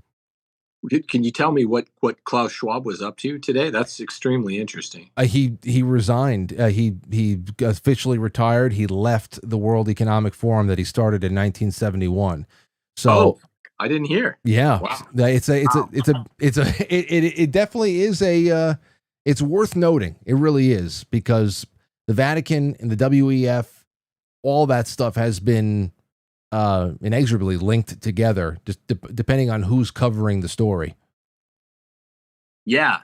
Speaker 18: Can you tell me what Klaus Schwab was up to today? That's extremely interesting.
Speaker 2: He resigned. He officially retired. He left the World Economic Forum that he started in 1971. So
Speaker 18: I didn't hear.
Speaker 2: Yeah,
Speaker 18: wow.
Speaker 2: It definitely is it's worth noting. It really is, because the Vatican and the WEF, all that stuff has been inexorably linked together, just depending on who's covering the story.
Speaker 18: Yeah,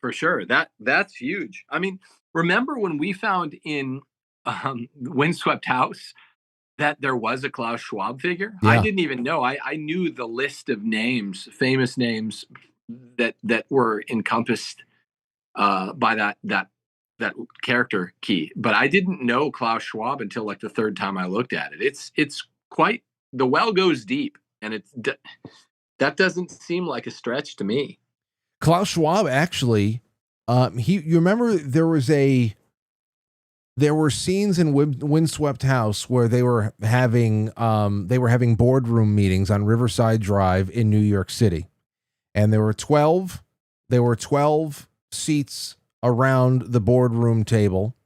Speaker 18: for sure. That's huge. I mean, remember when we found in Windswept House that there was a Klaus Schwab figure? Yeah. I didn't even know. I knew the list of names, famous names that were encompassed by that character key, but I didn't know Klaus Schwab until like the third time I looked at it. It's quite, the well goes deep, and that doesn't seem like a stretch to me.
Speaker 2: Klaus Schwab actually, you remember there were scenes in Windswept House where they were having boardroom meetings on Riverside Drive in New York City, and there were 12 seats around the boardroom table,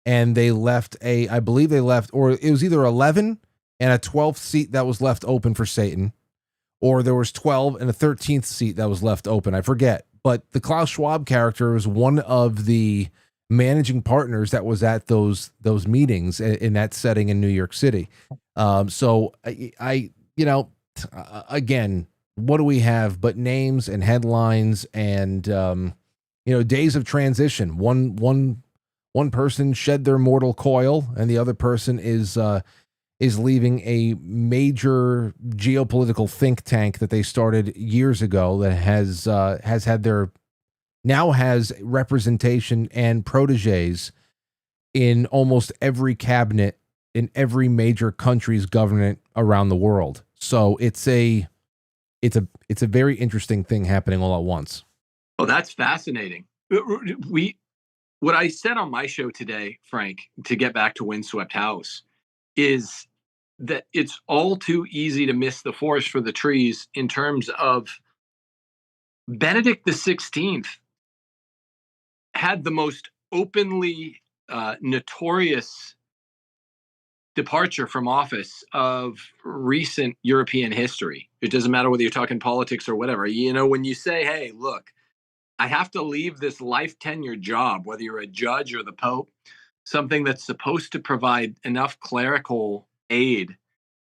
Speaker 2: and they left or it was either 11 and a 12th seat that was left open for Satan, or there was 12 and a 13th seat that was left open. I forget, but the Klaus Schwab character was one of the managing partners that was at those meetings in that setting in New York City. So I again, what do we have but names and headlines and days of transition? One person shed their mortal coil, and the other person is leaving a major geopolitical think tank that they started years ago that has representation and proteges in almost every cabinet in every major country's government around the world. So it's a very interesting thing happening all at once.
Speaker 18: Oh, that's fascinating. What I said on my show today, Frank, to get back to Windswept House, is that it's all too easy to miss the forest for the trees in terms of Benedict XVI had the most openly notorious departure from office of recent European history. It doesn't matter whether you're talking politics or whatever. When you say, hey, look, I have to leave this life tenure job, whether you're a judge or the Pope, something that's supposed to provide enough clerical aid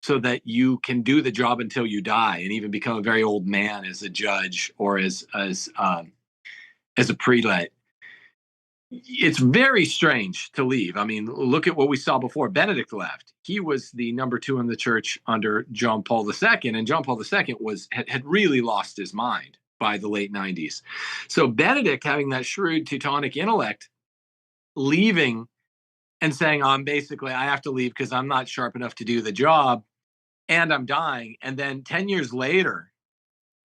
Speaker 18: so that you can do the job until you die and even become a very old man as a judge or as a prelate. It's very strange to leave. I mean, look at what we saw before Benedict left. He was the number 2 in the church under John Paul II, and John Paul II had really lost his mind by the late 90s. So Benedict, having that shrewd Teutonic intellect, leaving
Speaker 19: and saying, basically, I have to leave because I'm not sharp enough to do the job and I'm dying. And then 10 years later,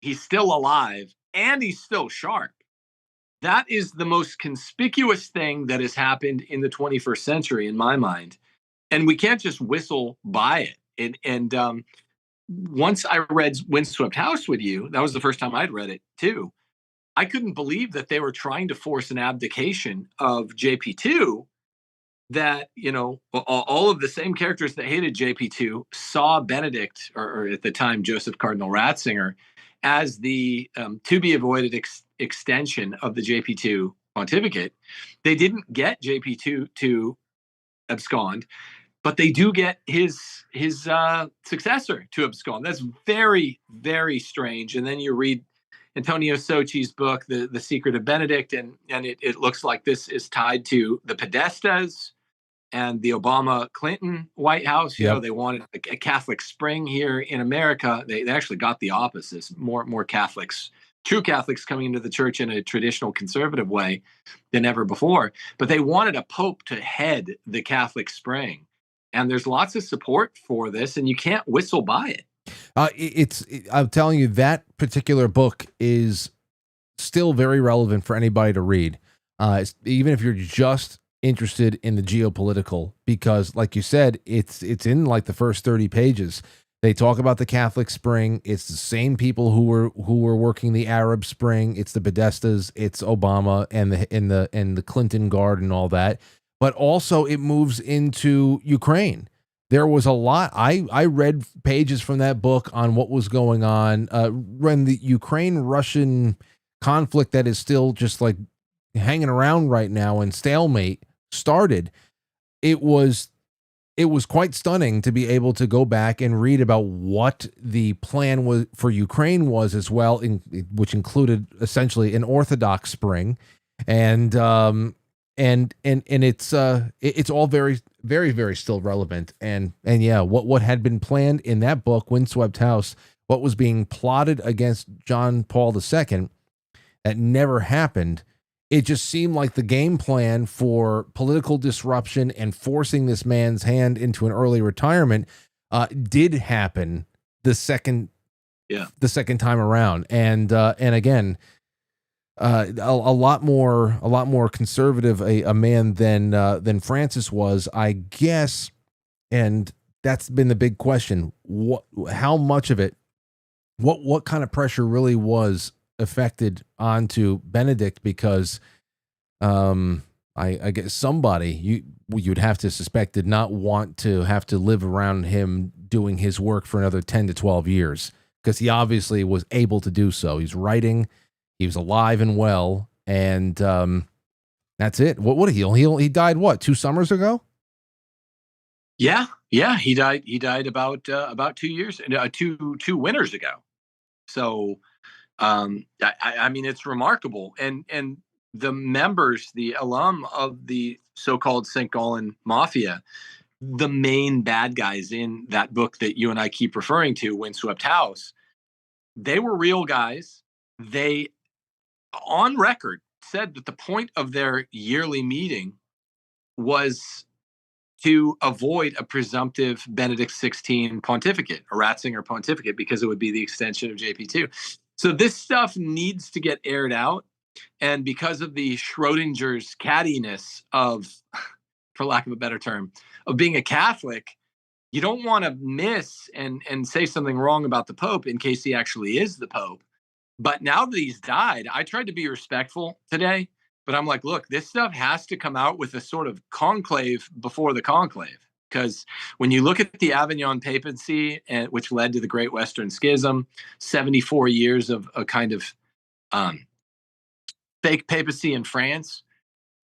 Speaker 19: he's still alive and he's still sharp. That is the most conspicuous thing that has happened in the 21st century, in my mind. And we can't just whistle by it. And once I read Windswept House with you, that was the first time I'd read it too. I couldn't believe that they were trying to force an abdication of JP2, that, all of the same characters that hated JP2 saw Benedict, or at the time, Joseph Cardinal Ratzinger, as the to be avoided extension of the JP2 pontificate. They didn't get JP2 to abscond, but they do get his successor to abscond. That's very, very strange. And then you read Antonio Socci's book, The Secret of Benedict, and it looks like this is tied to the Podestas and the Obama-Clinton White House. You know, they wanted a Catholic spring here in America. They actually got the opposites, more Catholics, true Catholics coming into the church in a traditional conservative way than ever before. But they wanted a pope to head the Catholic spring. And there's lots of support for this, and you can't whistle by it.
Speaker 2: I'm telling you, that particular book is still very relevant for anybody to read, even if you're just interested in the geopolitical, because like you said, it's in like the first 30 pages. They talk about the Catholic Spring. It's the same people who were working the Arab Spring. It's the Podestas, it's Obama and the Clinton Guard and all that. But also it moves into Ukraine. There was a lot. I read pages from that book on what was going on when the Ukraine-Russian conflict that is still just like hanging around right now and stalemate started. It was quite stunning to be able to go back and read about what the plan was for Ukraine was as well, which included essentially an Orthodox spring, and it's all very, very, very still relevant. And yeah, what had been planned in that book, Windswept House, what was being plotted against John Paul II, that never happened. It just seemed like the game plan for political disruption and forcing this man's hand into an early retirement did happen the second time around. And again, a lot more conservative a man than Francis was, I guess. And that's been the big question. How much of it, what kind of pressure really was affected onto Benedict, because I guess somebody you'd have to suspect did not want to have to live around him doing his work for another 10 to 12 years, because he obviously was able to do so. He's writing, he was alive and well, and that's it. What he died 2 summers ago?
Speaker 19: Yeah, he died about 2 years, 2 winters ago. So I mean, it's remarkable. And the members, the alum of the so-called St. Gallen Mafia, the main bad guys in that book that you and I keep referring to, Windswept House, they were real guys. They, on record, said that the point of their yearly meeting was to avoid a presumptive Benedict XVI pontificate, a Ratzinger pontificate, because it would be the extension of JP2. So this stuff needs to get aired out. And because of the Schrodinger's cattiness of, for lack of a better term, of being a Catholic, you don't want to miss and say something wrong about the Pope in case he actually is the Pope. But now that he's died, I tried to be respectful today, but I'm like, look, this stuff has to come out with a sort of conclave before the conclave. Because when you look at the Avignon papacy, which led to the Great Western Schism, 74 years of a kind of fake papacy in France,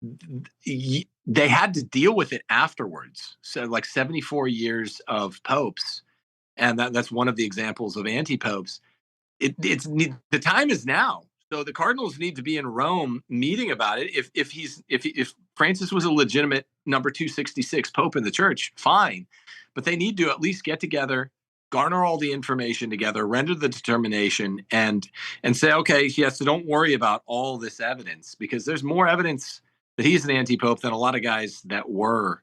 Speaker 19: they had to deal with it afterwards. So like 74 years of popes, and that's one of the examples of anti-popes. The time is now. So the cardinals need to be in Rome meeting about it. If Francis was a legitimate number 266 pope in the church, fine, but they need to at least get together, garner all the information together, render the determination, and say, okay, yes, so don't worry about all this evidence, because there's more evidence that he's an anti-pope than a lot of guys that were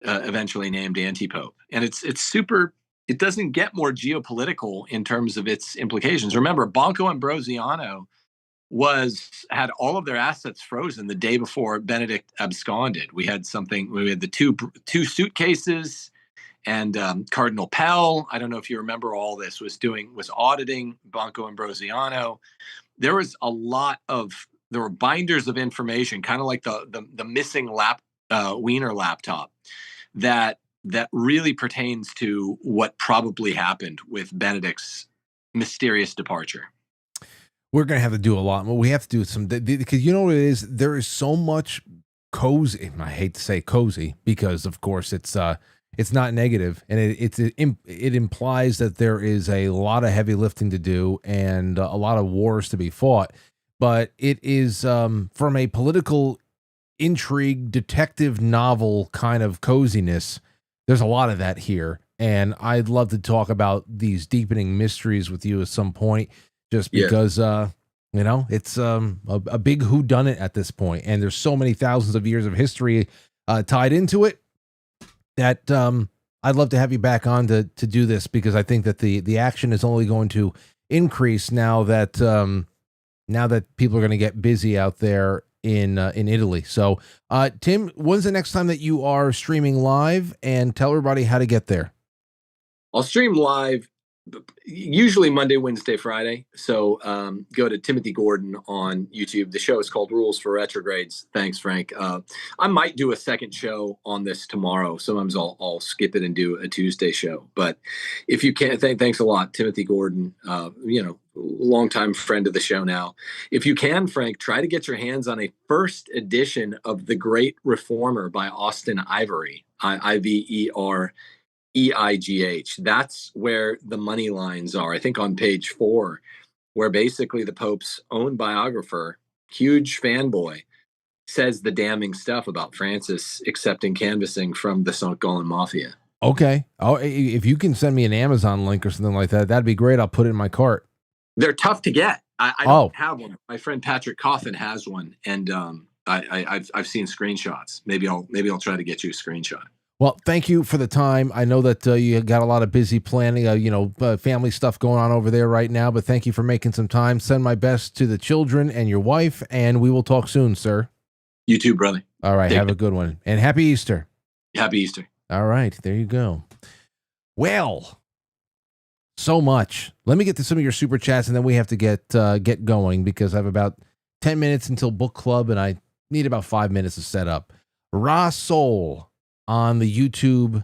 Speaker 19: eventually named anti-pope. And it's super. It doesn't get more geopolitical in terms of its implications. Remember, Banco Ambrosiano had all of their assets frozen the day before Benedict absconded. We had the two suitcases, and Cardinal Pell, I don't know if you remember all this, was auditing Banco Ambrosiano. There were binders of information, kind of like the missing Wiener laptop that really pertains to what probably happened with Benedict's mysterious departure.
Speaker 2: We're going to have to do a lot more. We have to do some, because you know what it is? There is so much cozy. I hate to say cozy because, of course, it's not negative, and it implies that there is a lot of heavy lifting to do and a lot of wars to be fought. But it is from a political intrigue, detective novel kind of coziness. There's a lot of that here, and I'd love to talk about these deepening mysteries with you at some point. Just because, it's a big whodunit at this point, and there's so many thousands of years of history tied into it that I'd love to have you back on to do this, because I think that the action is only going to increase now that people are going to get busy out there in Italy. So, Tim, when's the next time that you are streaming live? And tell everybody how to get there.
Speaker 19: I'll stream live usually Monday, Wednesday, Friday. So go to Timothy Gordon on YouTube. The show is called Rules for Retrogrades. Thanks, Frank. I might do a second show on this tomorrow. Sometimes I'll skip it and do a Tuesday show. But if you can, thanks a lot, Timothy Gordon. Longtime friend of the show now. If you can, Frank, try to get your hands on a first edition of The Great Reformer by Austin Ivory, Ivereigh. That's where the money lines are, I think, on page 4, where basically the Pope's own biographer, huge fanboy, says the damning stuff about Francis accepting canvassing from the St. Gallen Mafia.
Speaker 2: Okay. Oh, if you can send me an Amazon link or something like that, that'd be great. I'll put it in my cart.
Speaker 19: They're tough to get. I don't have one. My friend Patrick Coffin has one, and I've seen screenshots. Maybe I'll try to get you a screenshot.
Speaker 2: Well, thank you for the time. I know that you got a lot of busy planning, family stuff going on over there right now, but thank you for making some time. Send my best to the children and your wife, and we will talk soon, sir.
Speaker 19: You too, brother.
Speaker 2: All right. Have a good one. And happy Easter.
Speaker 19: Happy Easter.
Speaker 2: All right. There you go. Well, so much. Let me get to some of your super chats, and then we have to get going, because I have about 10 minutes until book club, and I need about 5 minutes to set up. Ra Soul on the YouTube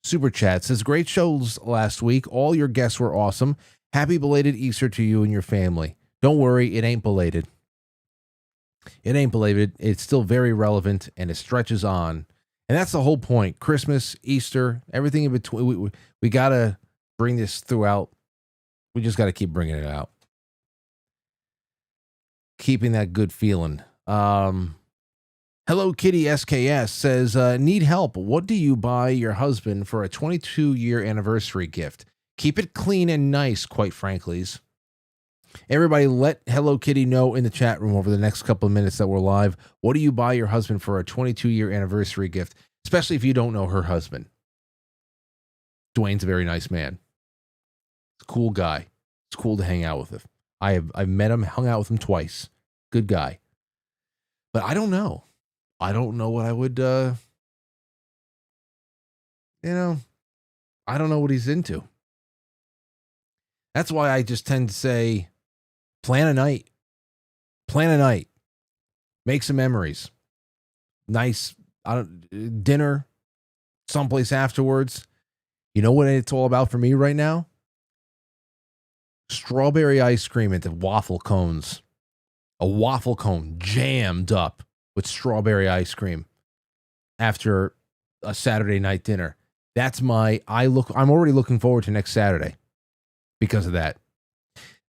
Speaker 2: super chat says, great shows last week. All your guests were awesome. Happy belated Easter to you and your family. Don't worry, it ain't belated. It ain't belated. It's still very relevant, and it stretches on. And that's the whole point. Christmas, Easter, everything in between. We got to bring this throughout. We just got to keep bringing it out. Keeping that good feeling. Hello Kitty SKS says, need help. What do you buy your husband for a 22-year anniversary gift? Keep it clean and nice, quite frankly. Everybody let Hello Kitty know in the chat room over the next couple of minutes that we're live. What do you buy your husband for a 22-year anniversary gift? Especially if you don't know her husband. Dwayne's a very nice man. He's a cool guy. It's cool to hang out with him. I've met him, hung out with him twice. Good guy. But I don't know. I don't know what I would, I don't know what he's into. That's why I just tend to say, plan a night. Plan a night. Make some memories. Nice dinner, someplace afterwards. You know what it's all about for me right now? Strawberry ice cream into waffle cones. A waffle cone jammed up with strawberry ice cream after a Saturday night dinner. That's I'm already looking forward to next Saturday because of that.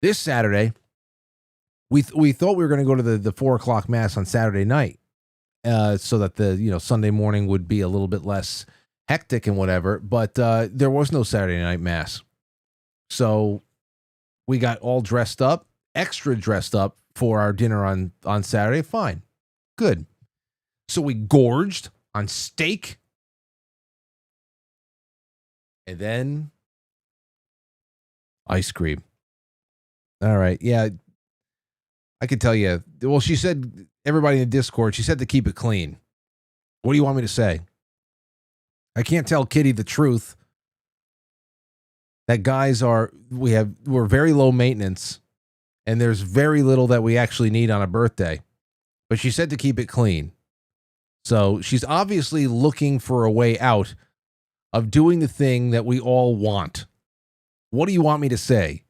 Speaker 2: This Saturday, we thought we were going to go to the 4:00 mass on Saturday night, so that the Sunday morning would be a little bit less hectic and whatever. But there was no Saturday night mass, so we got all dressed up, extra dressed up for our dinner on Saturday. Fine. Good. So we gorged on steak. And then ice cream. All right. Yeah. I could tell you. Well, she said, everybody in the Discord, she said to keep it clean. What do you want me to say? I can't tell Kitty the truth. That we're very low maintenance, and there's very little that we actually need on a birthday. But she said to keep it clean. So she's obviously looking for a way out of doing the thing that we all want. What do you want me to say?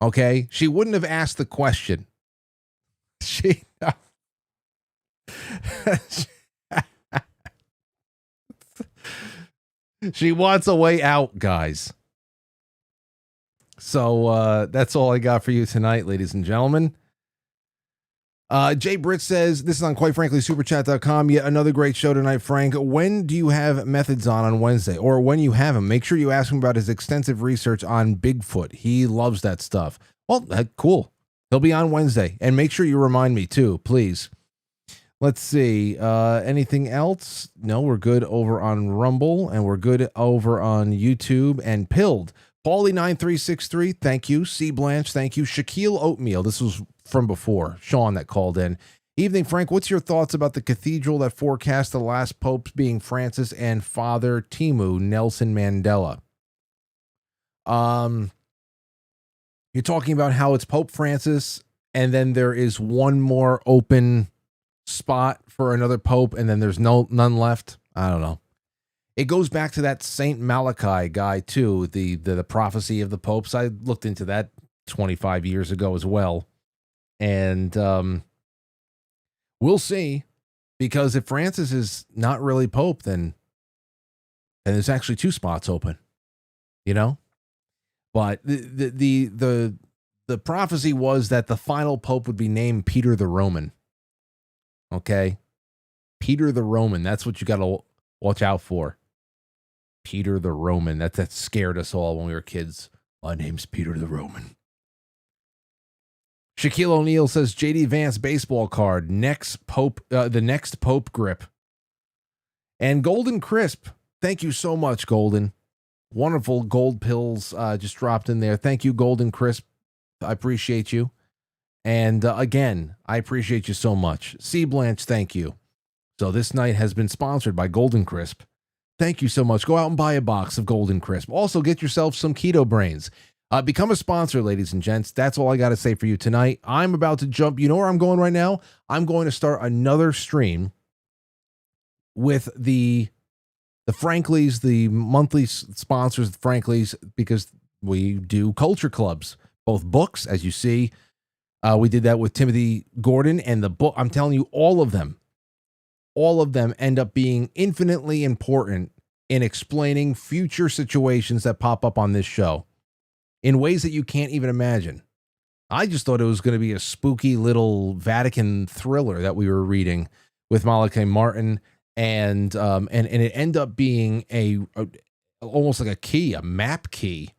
Speaker 2: Okay? She wouldn't have asked the question. She wants a way out, guys. So that's all I got for you tonight, ladies and gentlemen. Jay Britt says, this is on Quite Frankly Superchat.com. Yet another great show tonight, Frank. When do you have methods on Wednesday? Or when you have him, make sure you ask him about his extensive research on Bigfoot. He loves that stuff. Well, cool. He'll be on Wednesday. And make sure you remind me too, please. Let's see. Anything else? No, we're good over on Rumble, and we're good over on YouTube and Pilled. Paulie9363, thank you. C. Blanche, thank you. Shaquille Oatmeal, this was from before. Sean that called in. Evening, Frank. What's your thoughts about the cathedral that forecast the last popes being Francis and Father Timu Nelson Mandela? You're talking about how it's Pope Francis, and then there is one more open spot for another pope, and then there's none left. I don't know. It goes back to that Saint Malachi guy too, the prophecy of the popes. I looked into that 25 years ago as well, and we'll see, because if Francis is not really pope, then there's actually two spots open, you know. But the prophecy was that the final pope would be named Peter the Roman. Okay, Peter the Roman. That's what you got to watch out for. Peter the Roman. That scared us all when we were kids. My name's Peter the Roman. Shaquille O'Neal says JD Vance baseball card. Next Pope, the next Pope grip. And Golden Crisp. Thank you so much, Golden. Wonderful gold pills just dropped in there. Thank you, Golden Crisp. I appreciate you. And again, I appreciate you so much. C. Blanche, thank you. So this night has been sponsored by Golden Crisp. Thank you so much. Go out and buy a box of Golden Crisp. Also, get yourself some Keto Brainz. Become a sponsor, ladies and gents. That's all I got to say for you tonight. I'm about to jump. You know where I'm going right now? I'm going to start another stream with the Franklies, the monthly sponsors, Franklies, because we do culture clubs, both books, as you see. We did that with Timothy Gordon, and the book. I'm telling you, all of them end up being infinitely important in explaining future situations that pop up on this show in ways that you can't even imagine. I just thought it was going to be a spooky little Vatican thriller that we were reading with Malachi Martin, and it ended up being a almost like a map key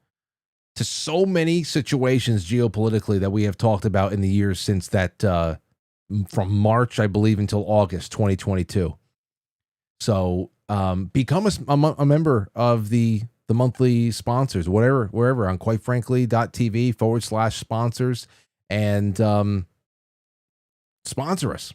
Speaker 2: to so many situations geopolitically that we have talked about in the years since that, from March, I believe, until August 2022. So become a member of the monthly sponsors, wherever on quitefrankly.tv/sponsors, and sponsor us.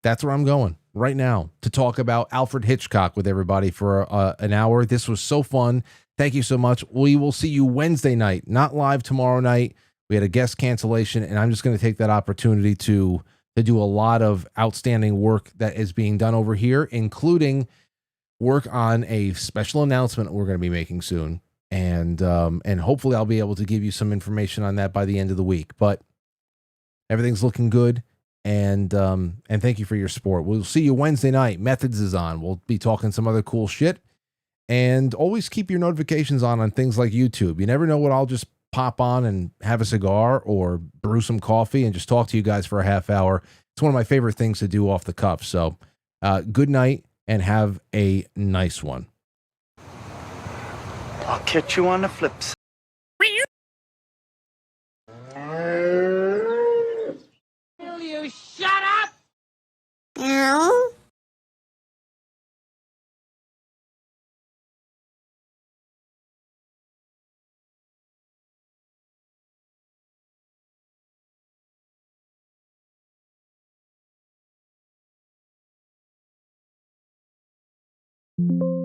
Speaker 2: That's where I'm going right now, to talk about Alfred Hitchcock with everybody for an hour. This was so fun. Thank you so much. We will see you Wednesday night, not live tomorrow night. We had a guest cancellation, and I'm just going to take that opportunity to do a lot of outstanding work that is being done over here, including work on a special announcement we're going to be making soon. And hopefully I'll be able to give you some information on that by the end of the week. But everything's looking good. And thank you for your support. We'll see you Wednesday night. Methods is on. We'll be talking some other cool shit. And always keep your notifications on things like YouTube. You never know what I'll just pop on and have a cigar or brew some coffee and just talk to you guys for a half hour. It's one of my favorite things to do off the cuff. So good night and have a nice one.
Speaker 20: I'll catch you on the flip side.
Speaker 5: Will you shut up?
Speaker 10: Ow.
Speaker 1: you.